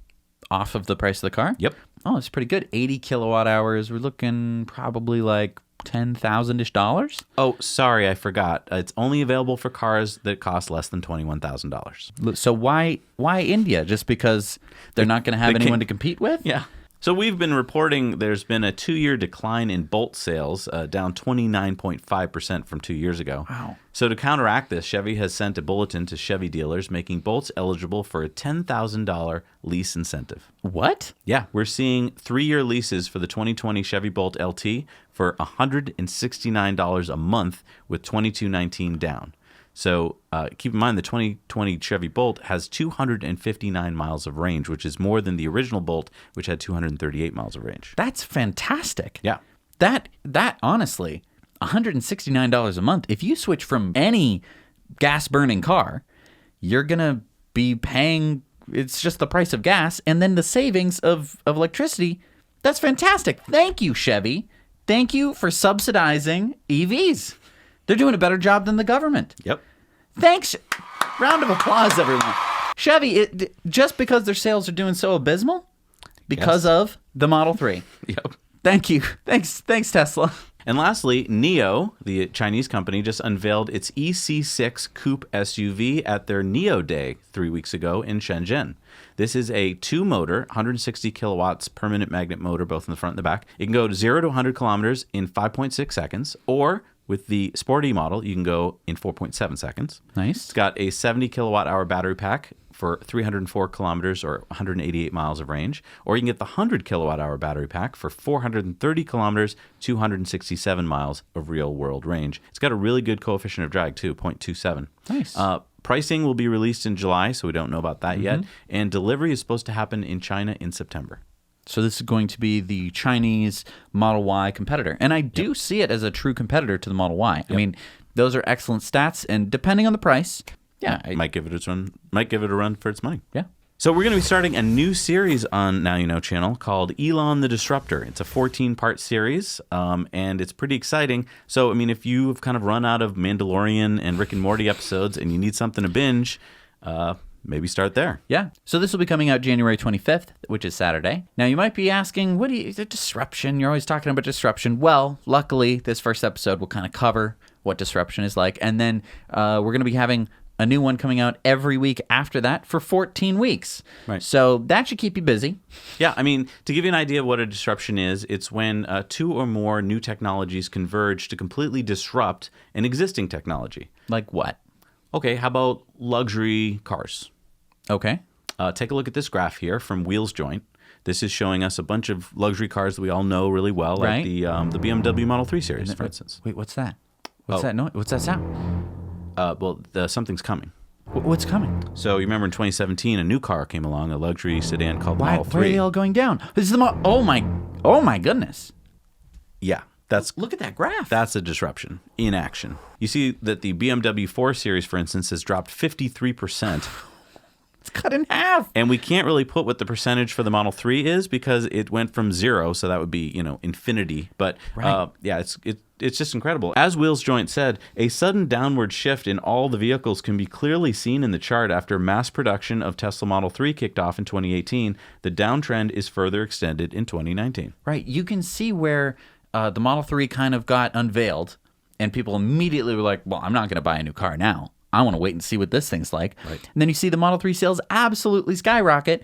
Off of the price of the car? Yep. Oh, it's pretty good. 80 kilowatt hours. We're looking probably like $10,000-ish dollars. Oh, sorry, I forgot. It's only available for cars that cost less than $21,000. So why India? Just because they're not going to have anyone to compete with? Yeah. So we've been reporting there's been a 2-year decline in Bolt sales, down 29.5% from 2 years ago. Wow. So to counteract this, Chevy has sent a bulletin to Chevy dealers making Bolts eligible for a $10,000 lease incentive. What? Yeah, we're seeing 3-year leases for the 2020 Chevy Bolt LT for $169 a month with $22.19 down. So keep in mind the 2020 Chevy Bolt has 259 miles of range, which is more than the original Bolt, which had 238 miles of range. That's fantastic. Yeah. That honestly, $169 a month. If you switch from any gas-burning car, you're going to be paying, it's just the price of gas, and then the savings of electricity. That's fantastic. Thank you, Chevy. Thank you for subsidizing EVs. They're doing a better job than the government. Yep. Thanks. Round of applause, everyone. Chevy, just because their sales are doing so abysmal? Because of the Model 3. Yep. Thank you. Thanks, Tesla. And lastly, NIO, the Chinese company, just unveiled its EC6 coupe SUV at their NIO Day 3 weeks ago in Shenzhen. This is a 2-motor, 160 kilowatts permanent magnet motor, both in the front and the back. It can go to 0 to 100 kilometers in 5.6 seconds, or with the Sporty model, you can go in 4.7 seconds. Nice. It's got a 70 kilowatt hour battery pack for 304 kilometers or 188 miles of range. Or you can get the 100 kilowatt hour battery pack for 430 kilometers, 267 miles of real world range. It's got a really good coefficient of drag too, 0.27. Nice. Pricing will be released in July, so we don't know about that yet. And delivery is supposed to happen in China in September. So this is going to be the Chinese Model Y competitor. And I do see it as a true competitor to the Model Y. Yep. I mean, those are excellent stats, and depending on the price, might give it a run for its money. Yeah. So we're going to be starting a new series on Now You Know channel called Elon the Disruptor. It's a 14-part series, and it's pretty exciting. So, I mean, if you've kind of run out of Mandalorian and Rick and Morty episodes and you need something to binge, maybe start there. Yeah. So this will be coming out January 25th, which is Saturday. Now, you might be asking, is it disruption? You're always talking about disruption. Well, luckily, this first episode will kind of cover what disruption is like. And then we're going to be having a new one coming out every week after that for 14 weeks. Right. So that should keep you busy. Yeah. I mean, to give you an idea of what a disruption is, it's when 2 or more new technologies converge to completely disrupt an existing technology. Like what? Okay, how about luxury cars? Okay. Take a look at this graph here from Wheels Joint. This is showing us a bunch of luxury cars that we all know really well, like the BMW Model 3 series, for instance. Wait, what's that? What's that noise? What's that sound? Something's coming. What's coming? So you remember in 2017, a new car came along, a luxury sedan called Model 3. Why are they all going down? This is the oh my goodness. Yeah. Look at that graph. That's a disruption in action. You see that the BMW 4 Series, for instance, has dropped 53%. It's cut in half. And we can't really put what the percentage for the Model 3 is because it went from 0, so that would be, infinity. But it's just incredible. As Wheels Joint said, a sudden downward shift in all the vehicles can be clearly seen in the chart after mass production of Tesla Model 3 kicked off in 2018. The downtrend is further extended in 2019. Right. You can see where the Model 3 kind of got unveiled, and people immediately were like, well, I'm not going to buy a new car now. I want to wait and see what this thing's like. Right. And then you see the Model 3 sales absolutely skyrocket.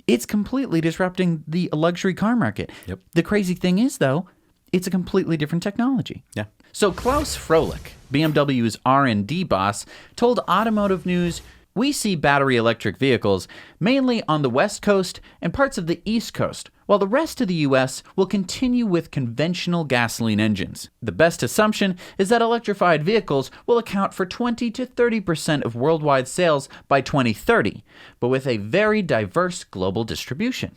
It's completely disrupting the luxury car market. Yep. The crazy thing is, though, it's a completely different technology. Yeah. So Klaus Froelich, BMW's R&D boss, told Automotive News, "We see battery electric vehicles mainly on the West Coast and parts of the East Coast, while the rest of the U.S. will continue with conventional gasoline engines. The best assumption is that electrified vehicles will account for 20 to 30% of worldwide sales by 2030, but with a very diverse global distribution."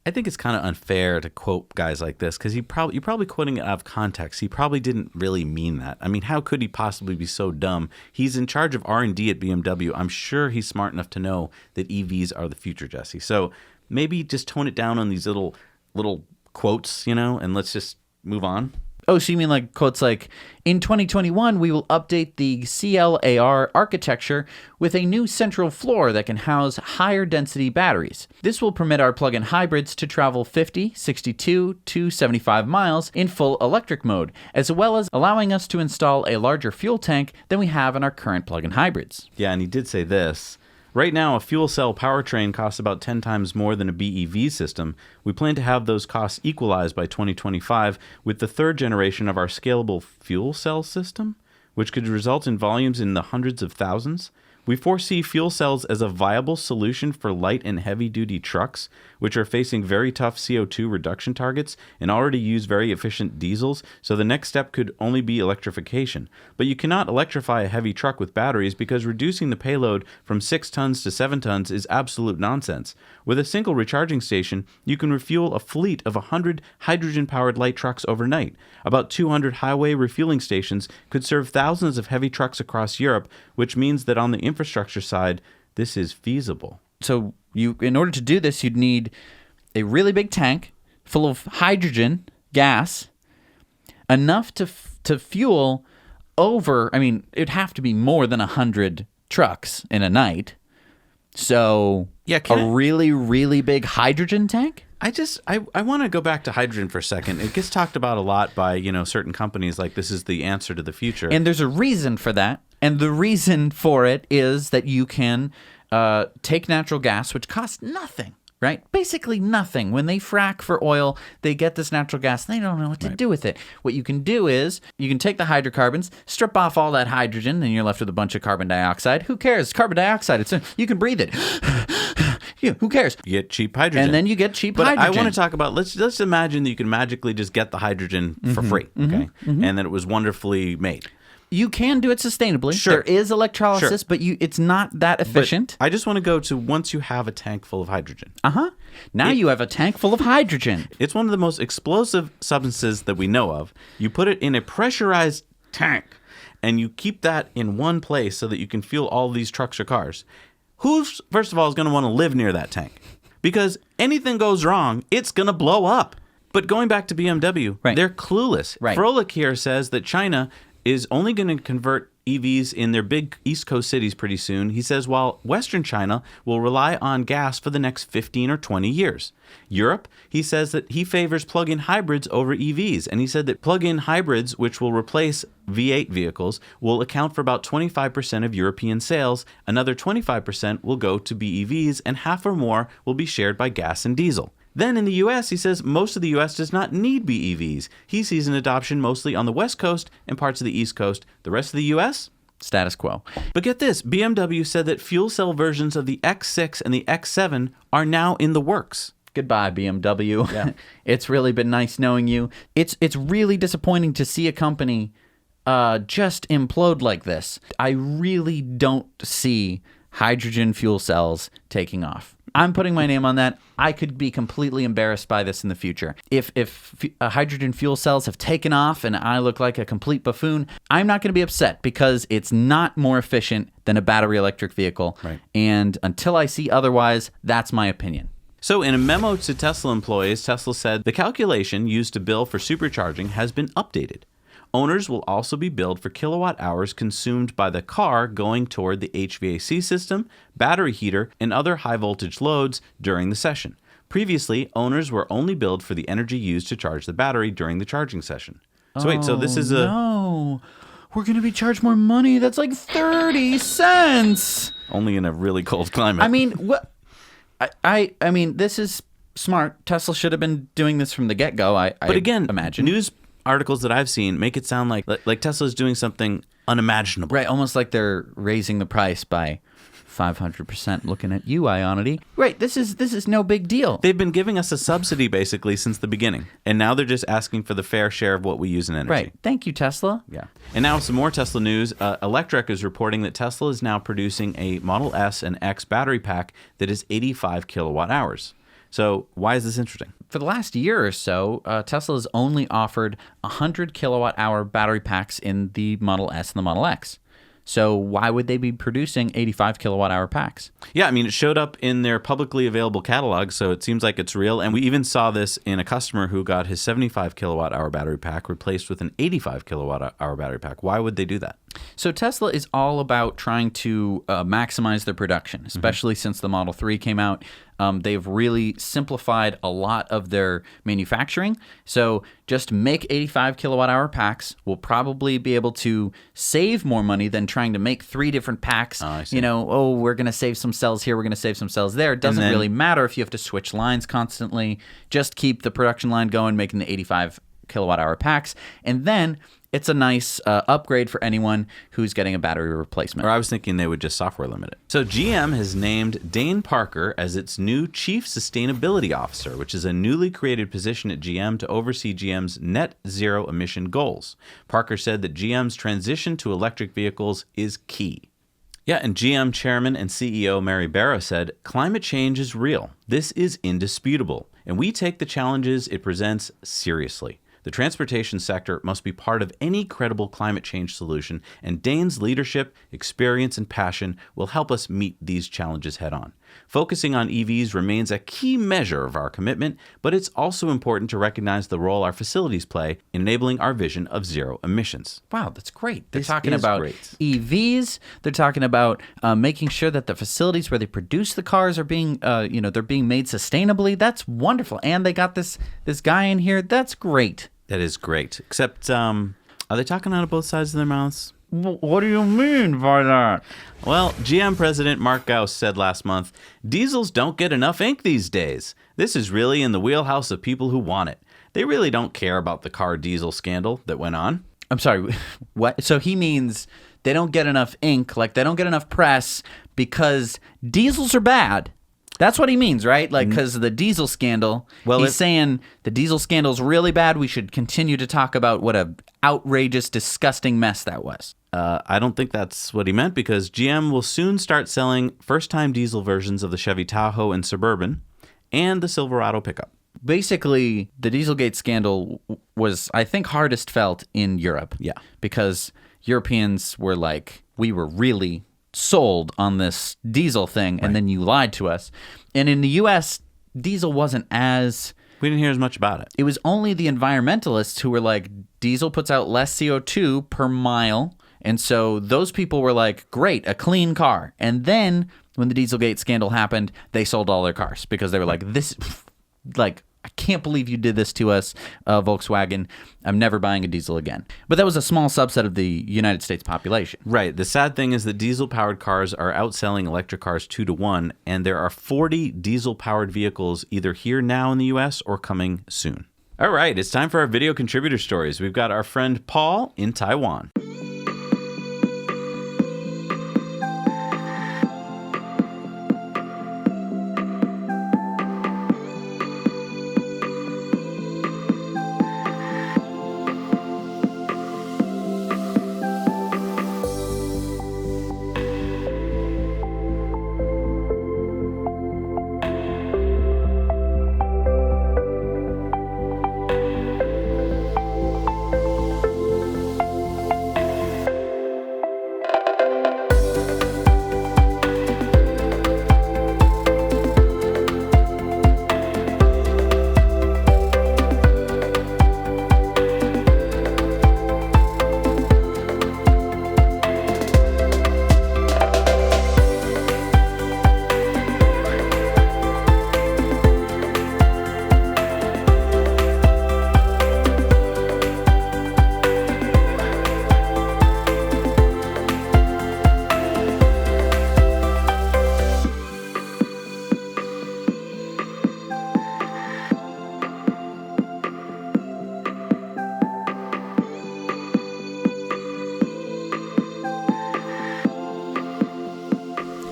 I think it's kind of unfair to quote guys like this because you're probably quoting it out of context. He probably didn't really mean that. I mean, how could he possibly be so dumb? He's in charge of R&D at BMW. I'm sure he's smart enough to know that EVs are the future, Jesse. So maybe just tone it down on these little quotes, and let's just move on. Oh, so you mean like quotes like, "In 2021, we will update the CLAR architecture with a new central floor that can house higher density batteries. This will permit our plug-in hybrids to travel 50, 62 to 75 miles in full electric mode, as well as allowing us to install a larger fuel tank than we have in our current plug-in hybrids." Yeah, and he did say this. "Right now, a fuel cell powertrain costs about 10 times more than a BEV system. We plan to have those costs equalized by 2025 with the third generation of our scalable fuel cell system, which could result in volumes in the hundreds of thousands. We foresee fuel cells as a viable solution for light and heavy-duty trucks, which are facing very tough CO2 reduction targets and already use very efficient diesels, so the next step could only be electrification. But you cannot electrify a heavy truck with batteries because reducing the payload from 6 tons to 7 tons is absolute nonsense. With a single recharging station, you can refuel a fleet of 100 hydrogen-powered light trucks overnight. About 200 highway refueling stations could serve thousands of heavy trucks across Europe, which means that on the infrastructure side, this is feasible." So in order to do this, you'd need a really big tank full of hydrogen gas, enough to fuel it'd have to be more than 100 trucks in a night. So really, really big hydrogen tank? I want to go back to hydrogen for a second. It gets talked about a lot by, certain companies like this is the answer to the future. And there's a reason for that. And the reason for it is that you can take natural gas, which costs nothing, right? Basically nothing. When they frack for oil, they get this natural gas. And they don't know what to do with it. What you can do is you can take the hydrocarbons, strip off all that hydrogen, and you're left with a bunch of carbon dioxide. Who cares? Carbon dioxide. You can breathe it. Yeah, who cares? You get cheap hydrogen. And then you get cheap hydrogen. But I want to talk about, let's imagine that you can magically just get the hydrogen for free, okay? And that it was wonderfully made. You can do it sustainably. Sure. There is electrolysis, but it's not that efficient. But I just want to go to once you have a tank full of hydrogen. Now you have a tank full of hydrogen. It's one of the most explosive substances that we know of. You put it in a pressurized tank, and you keep that in one place so that you can fuel all these trucks or cars. Who's, first of all, is going to want to live near that tank? Because anything goes wrong, it's going to blow up. But going back to BMW, they're clueless. Froelich here says that China is only going to convert EVs in their big East Coast cities pretty soon. He says while Western China will rely on gas for the next 15 or 20 years. Europe, he says that he favors plug-in hybrids over EVs. And he said that plug-in hybrids, which will replace V8 vehicles, will account for about 25% of European sales. Another 25% will go to BEVs, and half or more will be shared by gas and diesel. Then in the U.S., he says most of the U.S. does not need BEVs. He sees an adoption mostly on the West Coast and parts of the East Coast. The rest of the U.S.? Status quo. But get this, BMW said that fuel cell versions of the X6 and the X7 are now in the works. Goodbye, BMW. Yeah. It's really been nice knowing you. It's really disappointing to see a company just implode like this. I really don't see hydrogen fuel cells taking off. I'm putting my name on that. I could be completely embarrassed by this in the future. If hydrogen fuel cells have taken off and I look like a complete buffoon, I'm not going to be upset because it's not more efficient than a battery electric vehicle. Right. And until I see otherwise, that's my opinion. So in a memo to Tesla employees, Tesla said the calculation used to bill for supercharging has been updated. Owners will also be billed for kilowatt hours consumed by the car going toward the HVAC system, battery heater, and other high-voltage loads during the session. Previously, owners were only billed for the energy used to charge the battery during the charging session. So this is No, we're going to be charged more money. That's like 30 cents. Only in a really cold climate. I mean, what? I mean, this is smart. Tesla should have been doing this from the get-go, But again, imagine. news articles that I've seen make it sound like Tesla's doing something unimaginable. Right, almost like they're raising the price by 500%. Looking at you, Ionity. Right, this is no big deal. They've been giving us a subsidy basically since the beginning, and now they're just asking for the fair share of what we use in energy. Right. Thank you, Tesla. Yeah. And now some more Tesla news. Electrek is reporting that Tesla is now producing a Model S and X battery pack that is 85 kilowatt hours. So why is this interesting? For the last year or so, Tesla has only offered 100 kilowatt hour battery packs in the Model S and the Model X. So why would they be producing 85 kilowatt hour packs? Yeah, I mean, it showed up in their publicly available catalog, so it seems like it's real. And we even saw this in a customer who got his 75 kilowatt hour battery pack replaced with an 85 kilowatt hour battery pack. Why would they do that? So Tesla is all about trying to maximize their production, especially since the Model 3 came out. They've really simplified a lot of their manufacturing. So just make 85 kilowatt hour packs. We'll probably be able to save more money than trying to make 3 different packs. You know, we're going to save some cells here, we're going to save some cells there. It doesn't really matter if you have to switch lines constantly. Just keep the production line going, making the 85 kilowatt hour packs. And then it's a nice upgrade for anyone who's getting a battery replacement. Or I was thinking they would just software limit it. So GM has named Dane Parker as its new Chief Sustainability Officer, which is a newly created position at GM to oversee GM's net zero emission goals. Parker said that GM's transition to electric vehicles is key. Yeah, and GM Chairman and CEO Mary Barra said, "Climate change is real. This is indisputable, and we take the challenges it presents seriously. The transportation sector must be part of any credible climate change solution, and Dane's leadership, experience, and passion will help us meet these challenges head on. Focusing on EVs remains a key measure of our commitment, but it's also important to recognize the role our facilities play in enabling our vision of zero emissions." Wow, that's great. They're This talking is about great. EVs. They're talking about making sure that the facilities where they produce the cars are being, they're being made sustainably. That's wonderful. And they got this guy in here. That's great. That is great. Except, are they talking out of both sides of their mouths? What do you mean by that? Well, GM President Mark Gauss said last month, "Diesels don't get enough ink these days. This is really in the wheelhouse of people who want it. They really don't care about the car diesel scandal that went on." I'm sorry, what? So he means they don't get enough ink, like they don't get enough press because diesels are bad. That's what he means, right? Like, because of the diesel scandal. Well, he's saying the diesel scandal's really bad. We should continue to talk about what a outrageous, disgusting mess that was. I don't think that's what he meant, because GM will soon start selling first-time diesel versions of the Chevy Tahoe and Suburban and the Silverado pickup. Basically, the Dieselgate scandal was, I think, hardest felt in Europe. Yeah. Because Europeans were like, we were really sold on this diesel thing, and then you lied to us. And in the U.S., diesel wasn't as... We didn't hear as much about it. It was only the environmentalists who were like, diesel puts out less CO2 per mile. And so those people were like, great, a clean car. And then when the Dieselgate scandal happened, they sold all their cars because they were like, this, like, I can't believe you did this to us, Volkswagen. I'm never buying a diesel again. But that was a small subset of the United States population. Right. The sad thing is that diesel-powered cars are outselling electric cars 2-to-1, and there are 40 diesel-powered vehicles either here now in the U.S. or coming soon. All right, it's time for our video contributor stories. We've got our friend Paul in Taiwan.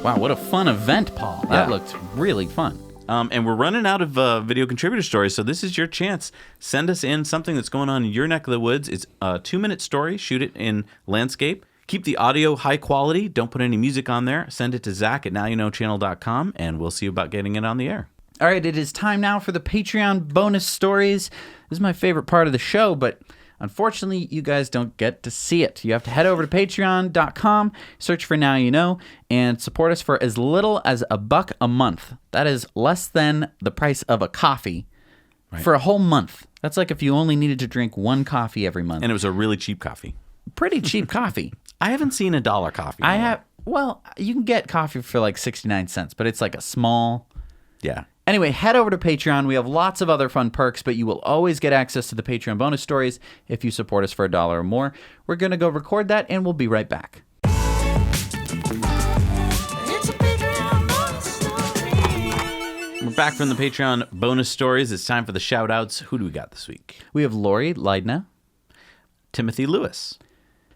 Wow, what a fun event, Paul. That looked really fun. And we're running out of video contributor stories, so this is your chance. Send us in something that's going on in your neck of the woods. It's a 2-minute story. Shoot it in landscape. Keep the audio high quality. Don't put any music on there. Send it to Zach@nowyouknowchannel.com, and we'll see about getting it on the air. All right, it is time now for the Patreon bonus stories. This is my favorite part of the show, but unfortunately, you guys don't get to see it. You have to head over to patreon.com, search for Now You Know, and support us for as little as $1 a month. That is less than the price of a coffee for a whole month. That's like if you only needed to drink one coffee every month. And it was a really cheap coffee. Pretty cheap coffee. I haven't seen $1 coffee. Well, you can get coffee for like 69 cents, but it's like a small... Yeah. Anyway, head over to Patreon. We have lots of other fun perks, but you will always get access to the Patreon bonus stories if you support us for $1 or more. We're going to go record that, and we'll be right back. We're back from the Patreon bonus stories. It's time for the shout-outs. Who do we got this week? We have Lori Leidna, Timothy Lewis,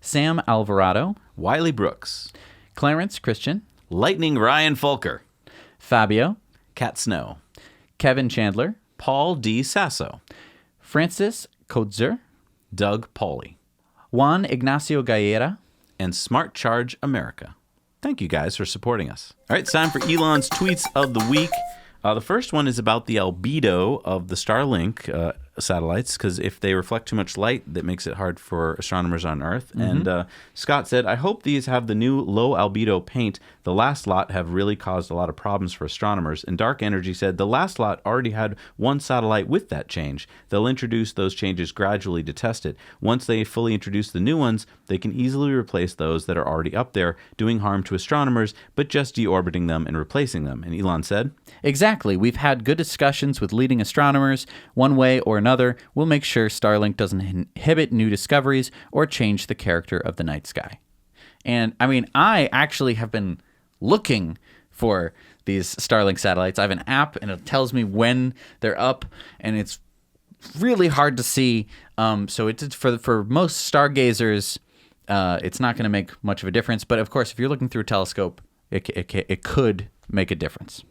Sam Alvarado, Wiley Brooks, Clarence Christian, Lightning Ryan Fulker, Fabio, Kat Snow, Kevin Chandler, Paul D. Sasso, Francis Kotzer, Doug Pauley, Juan Ignacio Galleira, and Smart Charge America. Thank you guys for supporting us. All right, it's time for Elon's tweets of the week. The first one is about the albedo of the Starlink satellites, because if they reflect too much light, that makes it hard for astronomers on Earth. Mm-hmm. And Scott said, I hope these have the new low albedo paint. The last lot have really caused a lot of problems for astronomers. And Dark Energy said, the last lot already had one satellite with that change. They'll introduce those changes gradually to test it. Once they fully introduce the new ones, they can easily replace those that are already up there, doing harm to astronomers, but just deorbiting them and replacing them. And Elon said, exactly. We've had good discussions with leading astronomers. One way or another, we'll make sure Starlink doesn't inhibit new discoveries or change the character of the night sky. And I mean, I actually have been looking for these Starlink satellites. I have an app, and it tells me when they're up, and it's really hard to see. So it's for most stargazers, it's not going to make much of a difference. But of course, if you're looking through a telescope, it could make a difference.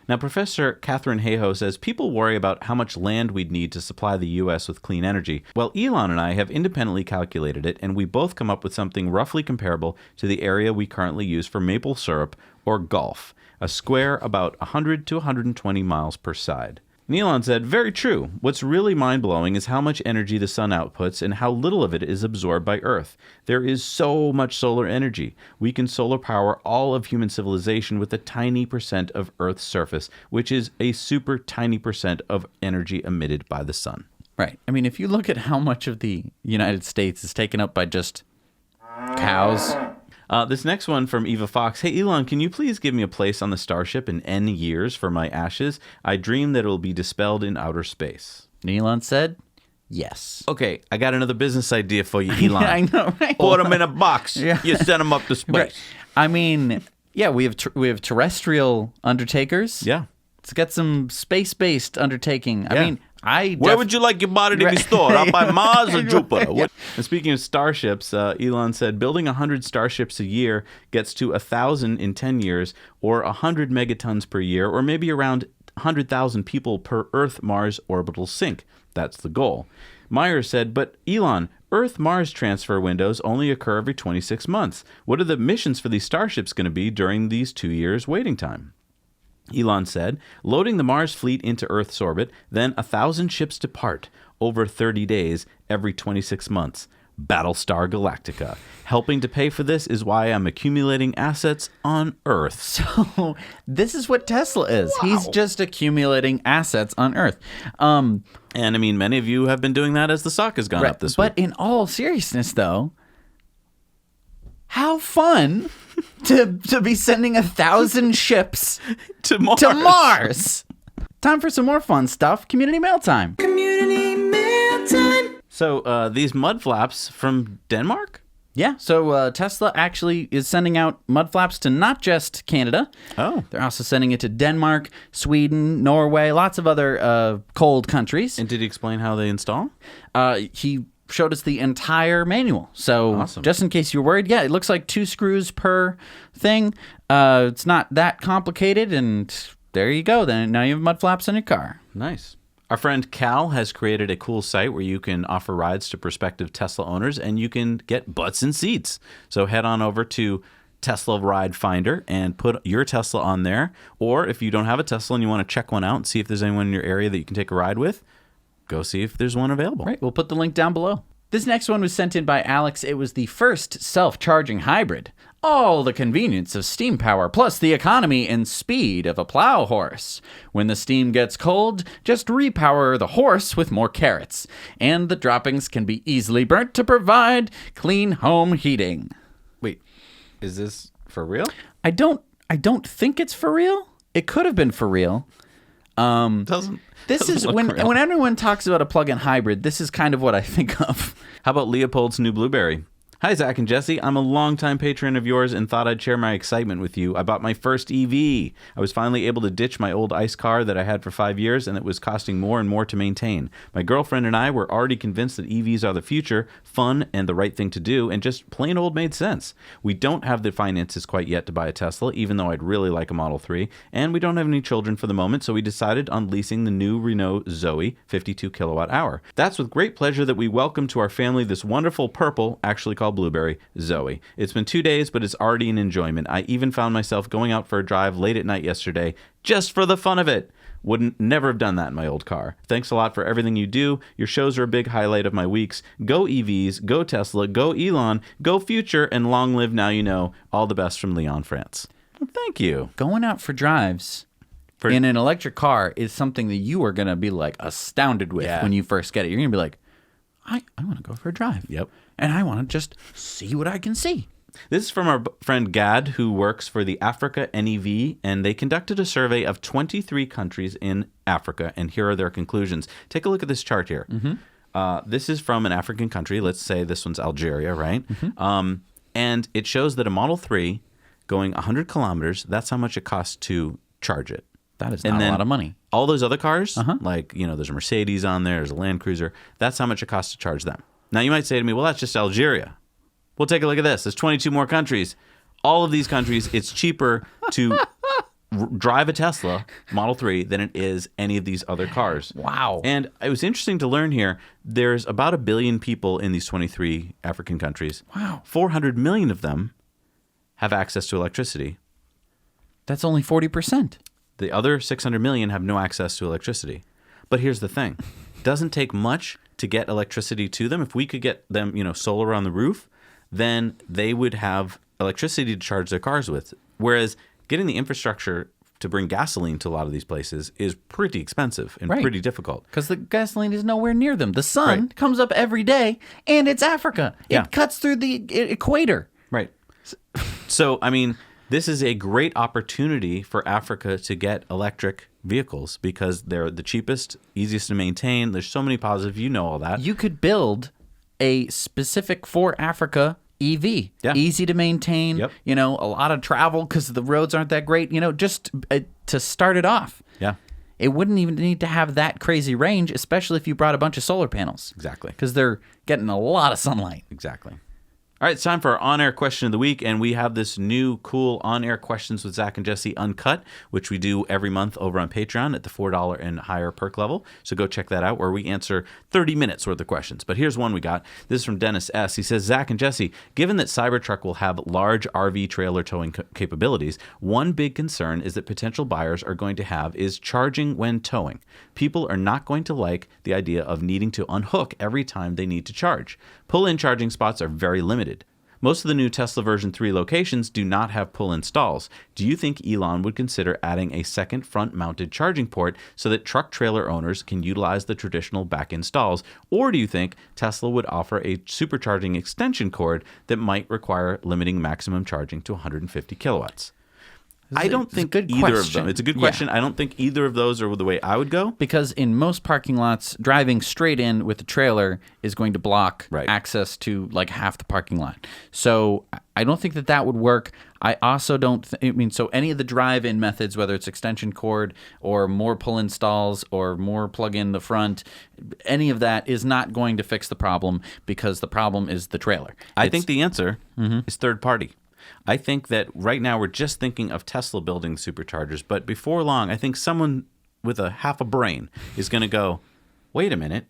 Now, Professor Catherine Hayhoe says, people worry about how much land we'd need to supply the U.S. with clean energy. Well, Elon and I have independently calculated it, and we both come up with something roughly comparable to the area we currently use for maple syrup, or golf, a square about 100 to 120 miles per side. And Elon said, very true. What's really mind-blowing is how much energy the sun outputs and how little of it is absorbed by Earth. There is so much solar energy. We can solar power all of human civilization with a tiny percent of Earth's surface, which is a super tiny percent of energy emitted by the sun. Right. I mean, if you look at how much of the United States is taken up by just cows... This next one from Eva Fox. Hey, Elon, can you please give me a place on the Starship in N years for my ashes? I dream that it will be dispelled in outer space. Elon said, yes. Okay, I got another business idea for you, Elon. I know, right? Put them in a box. Yeah. You send them up to space. Right. I mean, yeah, we have terrestrial undertakers. Yeah. Let's get some space-based undertaking. I mean... Where would you like your body to be stored? Out by Mars or Jupiter? Yeah. And speaking of starships, Elon said building 100 starships a year gets to 1,000 in 10 years, or 100 megatons per year, or maybe around 100,000 people per Earth-Mars orbital sync. That's the goal. Myers said, but Elon, Earth-Mars transfer windows only occur every 26 months. What are the missions for these starships going to be during these 2 years waiting time? Elon said, loading the Mars fleet into Earth's orbit, then 1,000 ships depart over 30 days every 26 months. Battlestar Galactica. Helping to pay for this is why I'm accumulating assets on Earth. So this is what Tesla is. Wow. He's just accumulating assets on Earth. And I mean, many of you have been doing that as the stock has gone up this week. But in all seriousness, though, how fun to be sending 1,000 ships to Mars. Time for some more fun stuff. Community mail time. Community mail time. So these mud flaps from Denmark? Yeah. So Tesla actually is sending out mud flaps to not just Canada. Oh. They're also sending it to Denmark, Sweden, Norway, lots of other cold countries. And did he explain how they install? He showed us the entire manual. So Awesome. just in case you're worried, yeah, it looks like 2 screws per thing. It's not that complicated, and there you go. Then now you have mud flaps on your car. Nice. Our friend Cal has created a cool site where you can offer rides to prospective Tesla owners, and you can get butts in seats. So head on over to Tesla Ride Finder and put your Tesla on there. Or if you don't have a Tesla and you want to check one out and see if there's anyone in your area that you can take a ride with, go see if there's one available. Right. We'll put the link down below. This next one was sent in by Alex. It was the first self-charging hybrid. All the convenience of steam power, plus the economy and speed of a plow horse. When the steam gets cold, just repower the horse with more carrots. And the droppings can be easily burnt to provide clean home heating. Wait, is this for real? I don't think it's for real. It could have been for real. This is look when real. everyone talks about a plug-in hybrid, this is kind of what I think of. How about Leopold's new Blueberry? Hi, Zach and Jesse. I'm a longtime patron of yours and thought I'd share my excitement with you. I bought my first EV. I was finally able to ditch my old ICE car that I had for 5 years, and it was costing more and more to maintain. My girlfriend and I were already convinced that EVs are the future, fun, and the right thing to do, and just plain old made sense. We don't have the finances quite yet to buy a Tesla, even though I'd really like a Model 3, and we don't have any children for the moment, so we decided on leasing the new Renault Zoe 52 kilowatt hour. That's with great pleasure that we welcome to our family this wonderful purple, actually called Blueberry, Zoe. It's been 2 days, but it's already an enjoyment. I even found myself going out for a drive late at night yesterday just for the fun of it. Wouldn't never have done that in my old car. Thanks a lot for everything you do. Your shows are a big highlight of my weeks. Go EVs, go Tesla, go Elon, go future, and long live Now You Know. All the best from Lyon, France. Well, thank you. Going out for drives in an electric car is something that you are going to be like astounded with when you first get it. You're going to be like, I want to go for a drive. Yep. And I want to just see what I can see. This is from our friend Gad, who works for the Africa NEV, and they conducted a survey of 23 countries in Africa, and here are their conclusions. Take a look at this chart here. This is from an African country. Let's say this one's Algeria, right? And it shows that a Model 3 going 100 kilometers, that's how much it costs to charge it. That is not a lot of money. All those other cars, like, there's a Mercedes on there, there's a Land Cruiser, that's how much it costs to charge them. Now, you might say to me, well, that's just Algeria. Well, take a look at this. There's 22 more countries. All of these countries, it's cheaper to drive a Tesla Model 3 than it is any of these other cars. Wow. And it was interesting to learn here, there's about 1 billion people in these 23 African countries. Wow. 400 million of them have access to electricity. That's only 40%. The other 600 million have no access to electricity. But here's the thing. It doesn't take much to get electricity to them. If we could get them, solar on the roof, then they would have electricity to charge their cars with. Whereas getting the infrastructure to bring gasoline to a lot of these places is pretty expensive and pretty difficult. Because the gasoline is nowhere near them. The sun comes up every day, and it's Africa. It cuts through the equator. Right. So, this is a great opportunity for Africa to get electric vehicles because they're the cheapest, easiest to maintain. There's so many positives. You know all that. You could build a specific for Africa EV. Yeah. Easy to maintain. Yep. A lot of travel because the roads aren't that great. Just to start it off. Yeah. It wouldn't even need to have that crazy range, especially if you brought a bunch of solar panels. Exactly. Because they're getting a lot of sunlight. Exactly. All right, it's time for our on-air question of the week, and we have this new cool on-air Questions with Zach and Jesse Uncut, which we do every month over on Patreon at the $4 and higher perk level. So go check that out, where we answer 30 minutes worth of questions. But here's one we got. This is from Dennis S. He says, Zach and Jesse, given that Cybertruck will have large RV trailer towing capabilities, one big concern is that potential buyers are going to have is charging when towing. People are not going to like the idea of needing to unhook every time they need to charge. Pull-in charging spots are very limited. Most of the new Tesla version 3 locations do not have pull-in stalls. Do you think Elon would consider adding a second front-mounted charging port so that truck trailer owners can utilize the traditional back-in stalls? Or do you think Tesla would offer a supercharging extension cord that might require limiting maximum charging to 150 kilowatts? I don't think either of them. It's a good question. I don't think either of those are the way I would go. Because in most parking lots, driving straight in with the trailer is going to block access to like half the parking lot. So I don't think that would work. I also don't so any of the drive-in methods, whether it's extension cord or more pull-in stalls or more plug-in the front, any of that is not going to fix the problem because the problem is the trailer. I think the answer is third party. I think that right now we're just thinking of Tesla building superchargers, but before long, I think someone with half a brain is going to go, wait a minute,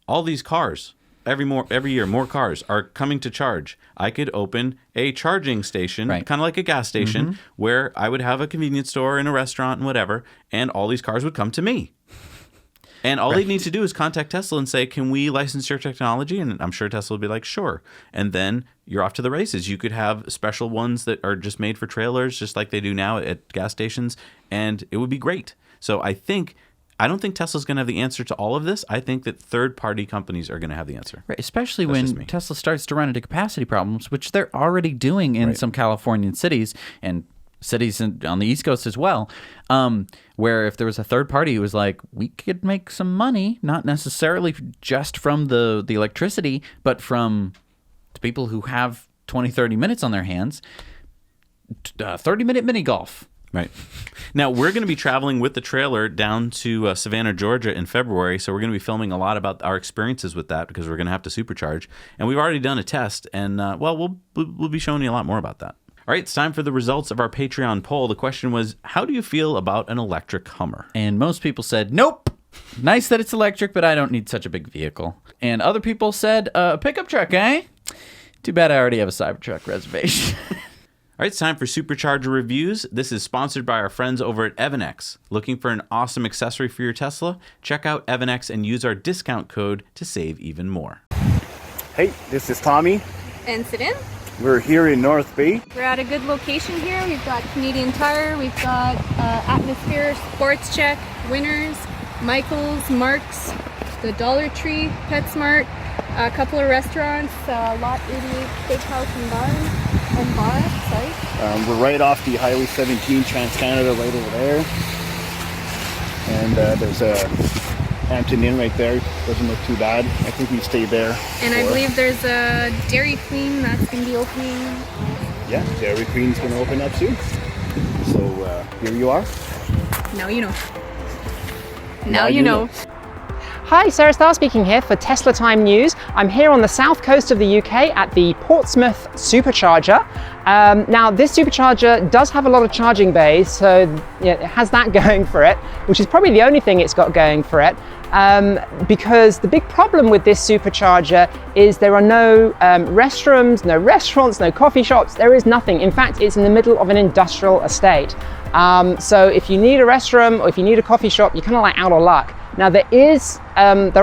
all these cars, every year more cars are coming to charge. I could open a charging station, kind of like a gas station, where I would have a convenience store and a restaurant and whatever, and all these cars would come to me. And all they need to do is contact Tesla and say, can we license your technology? And I'm sure Tesla would be like, sure. And then you're off to the races. You could have special ones that are just made for trailers, just like they do now at gas stations, and it would be great. So I don't think Tesla's going to have the answer to all of this. I think that third-party companies are going to have the answer. Right, especially when Tesla starts to run into capacity problems, which they're already doing in some Californian cities and cities on the East Coast as well, where if there was a third party who was like, we could make some money, not necessarily just from the electricity, but from the people who have 20, 30 minutes on their hands, 30-minute mini golf. Right. Now, we're going to be traveling with the trailer down to Savannah, Georgia in February, so we're going to be filming a lot about our experiences with that because we're going to have to supercharge. And we've already done a test, and, we'll be showing you a lot more about that. All right, it's time for the results of our Patreon poll. The question was, how do you feel about an electric Hummer? And most people said, nope. Nice that it's electric, but I don't need such a big vehicle. And other people said, pickup truck, eh? Too bad I already have a Cybertruck reservation. All right, it's time for Supercharger Reviews. This is sponsored by our friends over at EvanX. Looking for an awesome accessory for your Tesla? Check out EvanX and use our discount code to save even more. Hey, this is Tommy. And sit in. We're here in North Bay. We're at a good location here. We've got Canadian Tire, we've got Atmosphere, Sports Check, Winners, Michaels, Mark's, the Dollar Tree, PetSmart, a couple of restaurants, Lot 88 Steakhouse and Bar site. We're right off the Highway 17 Trans-Canada right over there. And there's a Hampton Inn right there. Doesn't look too bad. I think we stayed there. And I believe there's a Dairy Queen that's going to be opening. Yeah, Dairy Queen's going to open up soon. So here you are. Now you know. Now you know. Hi, Sarah Starr speaking here for Tesla Time News. I'm here on the south coast of the UK at the Portsmouth Supercharger. Now, this supercharger does have a lot of charging bays, so it has that going for it, which is probably the only thing it's got going for it. Because the big problem with this supercharger is there are no restrooms, no restaurants, no coffee shops. There is nothing. In fact, it's in the middle of an industrial estate. So if you need a restroom or if you need a coffee shop, you're kind of like out of luck. Now there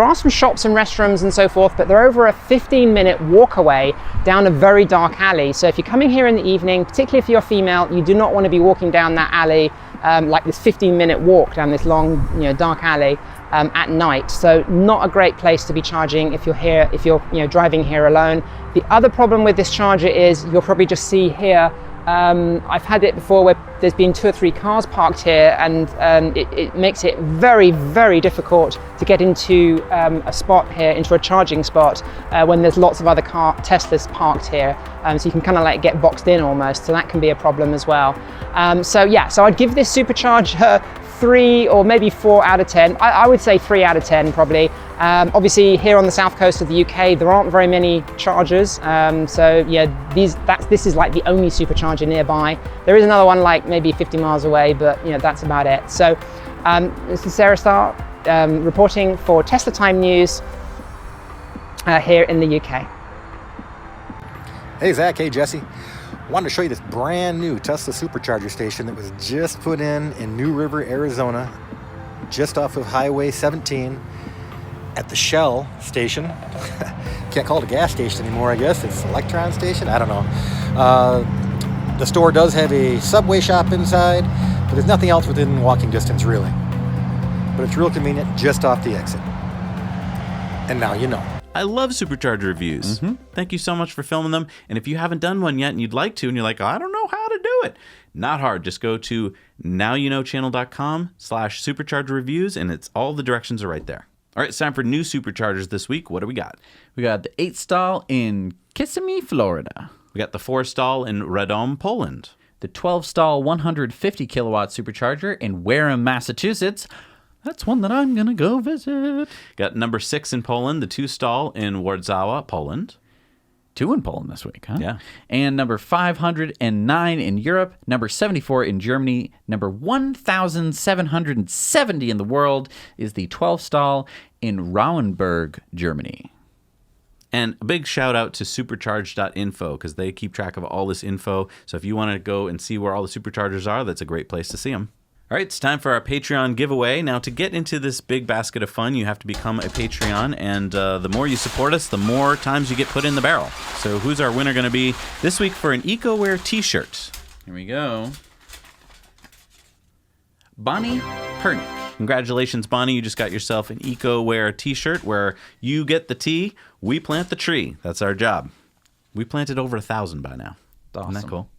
are some shops and restrooms and so forth, but they're over a 15-minute walk away down a very dark alley. So if you're coming here in the evening, particularly if you're female, you do not want to be walking down that alley, like this 15-minute walk down this long, dark alley at night. So not a great place to be charging if you're driving here alone. The other problem with this charger is you'll probably just see here. I've had it before where there's been 2 or 3 cars parked here, and it makes it very, very difficult to get into a spot here, into a charging spot, when there's lots of other Teslas parked here. So you can kind of like get boxed in almost, so that can be a problem as well. So I'd give this supercharger 3 or maybe 4 out of 10. I would say 3 out of 10 probably. Obviously here on the south coast of the UK there aren't very many chargers, this is like the only supercharger nearby. There is another one like maybe 50 miles away, but that's about it. So this is Sarah Starr reporting for Tesla Time News here in the UK. Hey Zach, hey Jesse. Wanted to show you this brand new Tesla Supercharger station that was just put in New River, Arizona, just off of Highway 17 at the Shell station. Can't call it a gas station anymore, I guess. It's an Electron station. I don't know. The store does have a Subway shop inside, but there's nothing else within walking distance, really. But it's real convenient just off the exit. And now you know. I love Supercharger reviews. Thank you so much for filming them. And if you haven't done one yet and you'd like to, and you're like, I don't know how to do it, not hard. Just go to nowyouknowchannel.com/Supercharger reviews, and it's all the directions are right there. All right, it's time for new Superchargers this week. What do we got? We got the 8 stall in Kissimmee, Florida. We got the 4 stall in Radom, Poland. The 12 stall 150 kilowatt supercharger in Wareham, Massachusetts. That's one that I'm going to go visit. Got number 6 in Poland, the 2 stall in Warsaw, Poland. 2 in Poland this week, huh? Yeah. And number 509 in Europe, number 74 in Germany, number 1,770 in the world is the 12 stall in Rauenberg, Germany. And a big shout out to supercharge.info because they keep track of all this info. So if you want to go and see where all the superchargers are, that's a great place to see them. All right, it's time for our Patreon giveaway. Now, to get into this big basket of fun, you have to become a Patreon, and the more you support us, the more times you get put in the barrel. So who's our winner going to be this week for an EcoWare t-shirt? Here we go. Bonnie Pernick. Congratulations, Bonnie. You just got yourself an EcoWare t-shirt where you get the tea, we plant the tree. That's our job. We planted over 1,000 by now. Awesome. Isn't that cool?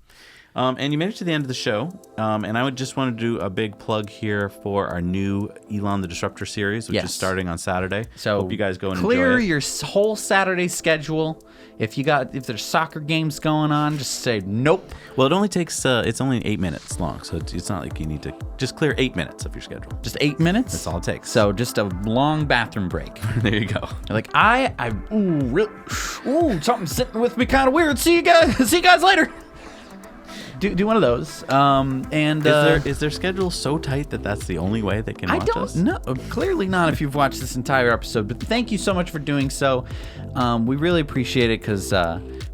And you made it to the end of the show, and I would just want to do a big plug here for our new Elon the Disruptor series, which is starting on Saturday. So hope you guys go and clear enjoy it. your whole Saturday schedule. If there's soccer games going on, just say nope. Well, it only takes it's only 8 minutes long, so it's not like you need to just clear 8 minutes of your schedule. Just 8 minutes. That's all it takes. So just a long bathroom break. There you go. You're like something's sitting with me kind of weird. See you guys later. Do one of those. And is their schedule so tight that that's the only way they can watch us? I don't know. Clearly not if you've watched this entire episode. But thank you so much for doing so. We really appreciate it because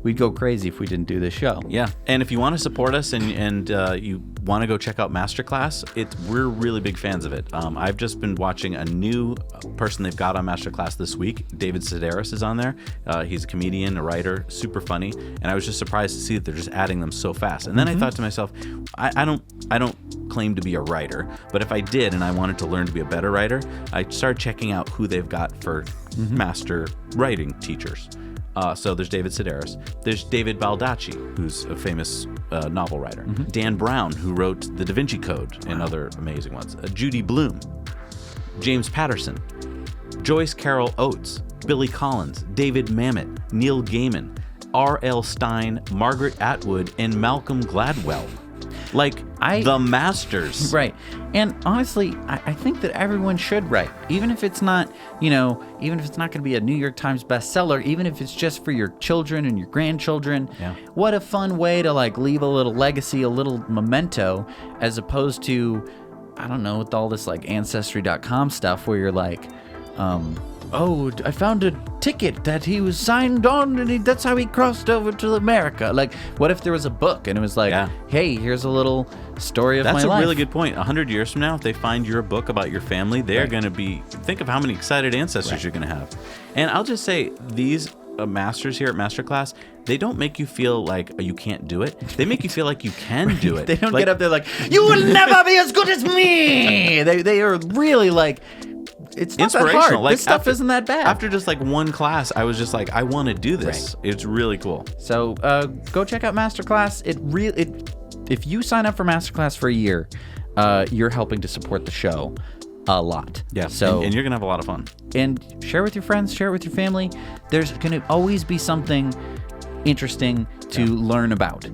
we'd go crazy if we didn't do this show. Yeah. And if you want to support us and you want to go check out Masterclass, we're really big fans of it. I've just been watching a new person they've got on Masterclass this week. David Sedaris is on there. He's a comedian, a writer, super funny. And I was just surprised to see that they're just adding them so fast. And then I thought to myself, I don't claim to be a writer, but if I did and I wanted to learn to be a better writer, I started checking out who they've got for master writing teachers. So there's David Sedaris. There's David Baldacci, who's a famous novel writer. Dan Brown, who wrote The Da Vinci Code and other amazing ones. Judy Blume. James Patterson. Joyce Carol Oates. Billy Collins. David Mamet. Neil Gaiman. R.L. Stein. Margaret Atwood. And Malcolm Gladwell. The masters. Right. And honestly, I think that everyone should write. Even if it's not, even if it's not going to be a New York Times bestseller, even if it's just for your children and your grandchildren. Yeah. What a fun way to leave a little legacy, a little memento, as opposed to, I don't know, with all this Ancestry.com stuff where you're I found a ticket that he was signed on and that's how he crossed over to America. What if there was a book and it was hey, here's a little story of my life. That's a really good point. 100 years from now, if they find your book about your family, they're going to think of how many excited ancestors you're going to have. And I'll just say, these masters here at Masterclass, they don't make you feel like you can't do it. They make you feel like you can do it. They don't get up there you will never be as good as me. They are really it's not that hard. This stuff isn't that bad. After just one class, I was just I want to do this. Right. It's really cool. So go check out Masterclass. If you sign up for Masterclass for a year, you're helping to support the show a lot. Yeah. So and you're gonna have a lot of fun. And share with your friends. Share it with your family. There's gonna always be something interesting to learn about.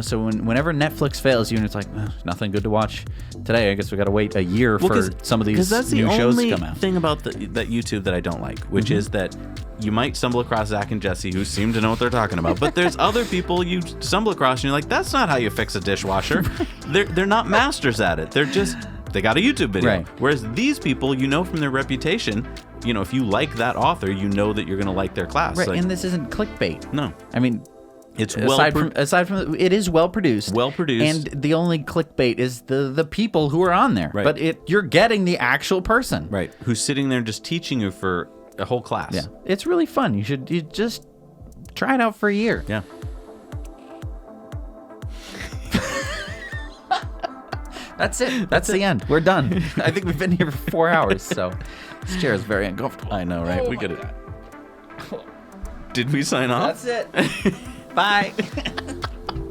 So whenever Netflix fails you and it's nothing good to watch today, I guess we got to wait a year for some of these new shows to come out. That's the only thing about that YouTube that I don't like, which is that you might stumble across Zach and Jesse who seem to know what they're talking about, but there's other people you stumble across and you're like, that's not how you fix a dishwasher. They're not masters at it. They got a YouTube video. Right. Whereas these people, from their reputation, if you like that author, you know that you're going to like their class. Right, and this isn't clickbait. No. I mean, it's aside from it is well produced. Well produced. And the only clickbait is the people who are on there. Right. But you're getting the actual person. Right. Who's sitting there just teaching you for a whole class. Yeah. It's really fun. You just try it out for a year. Yeah. That's it. That's the end. We're done. I think we've been here for 4 hours, so this chair is very uncomfortable. I know, right? Oh we my could God. Did we sign off? That's it. Bye.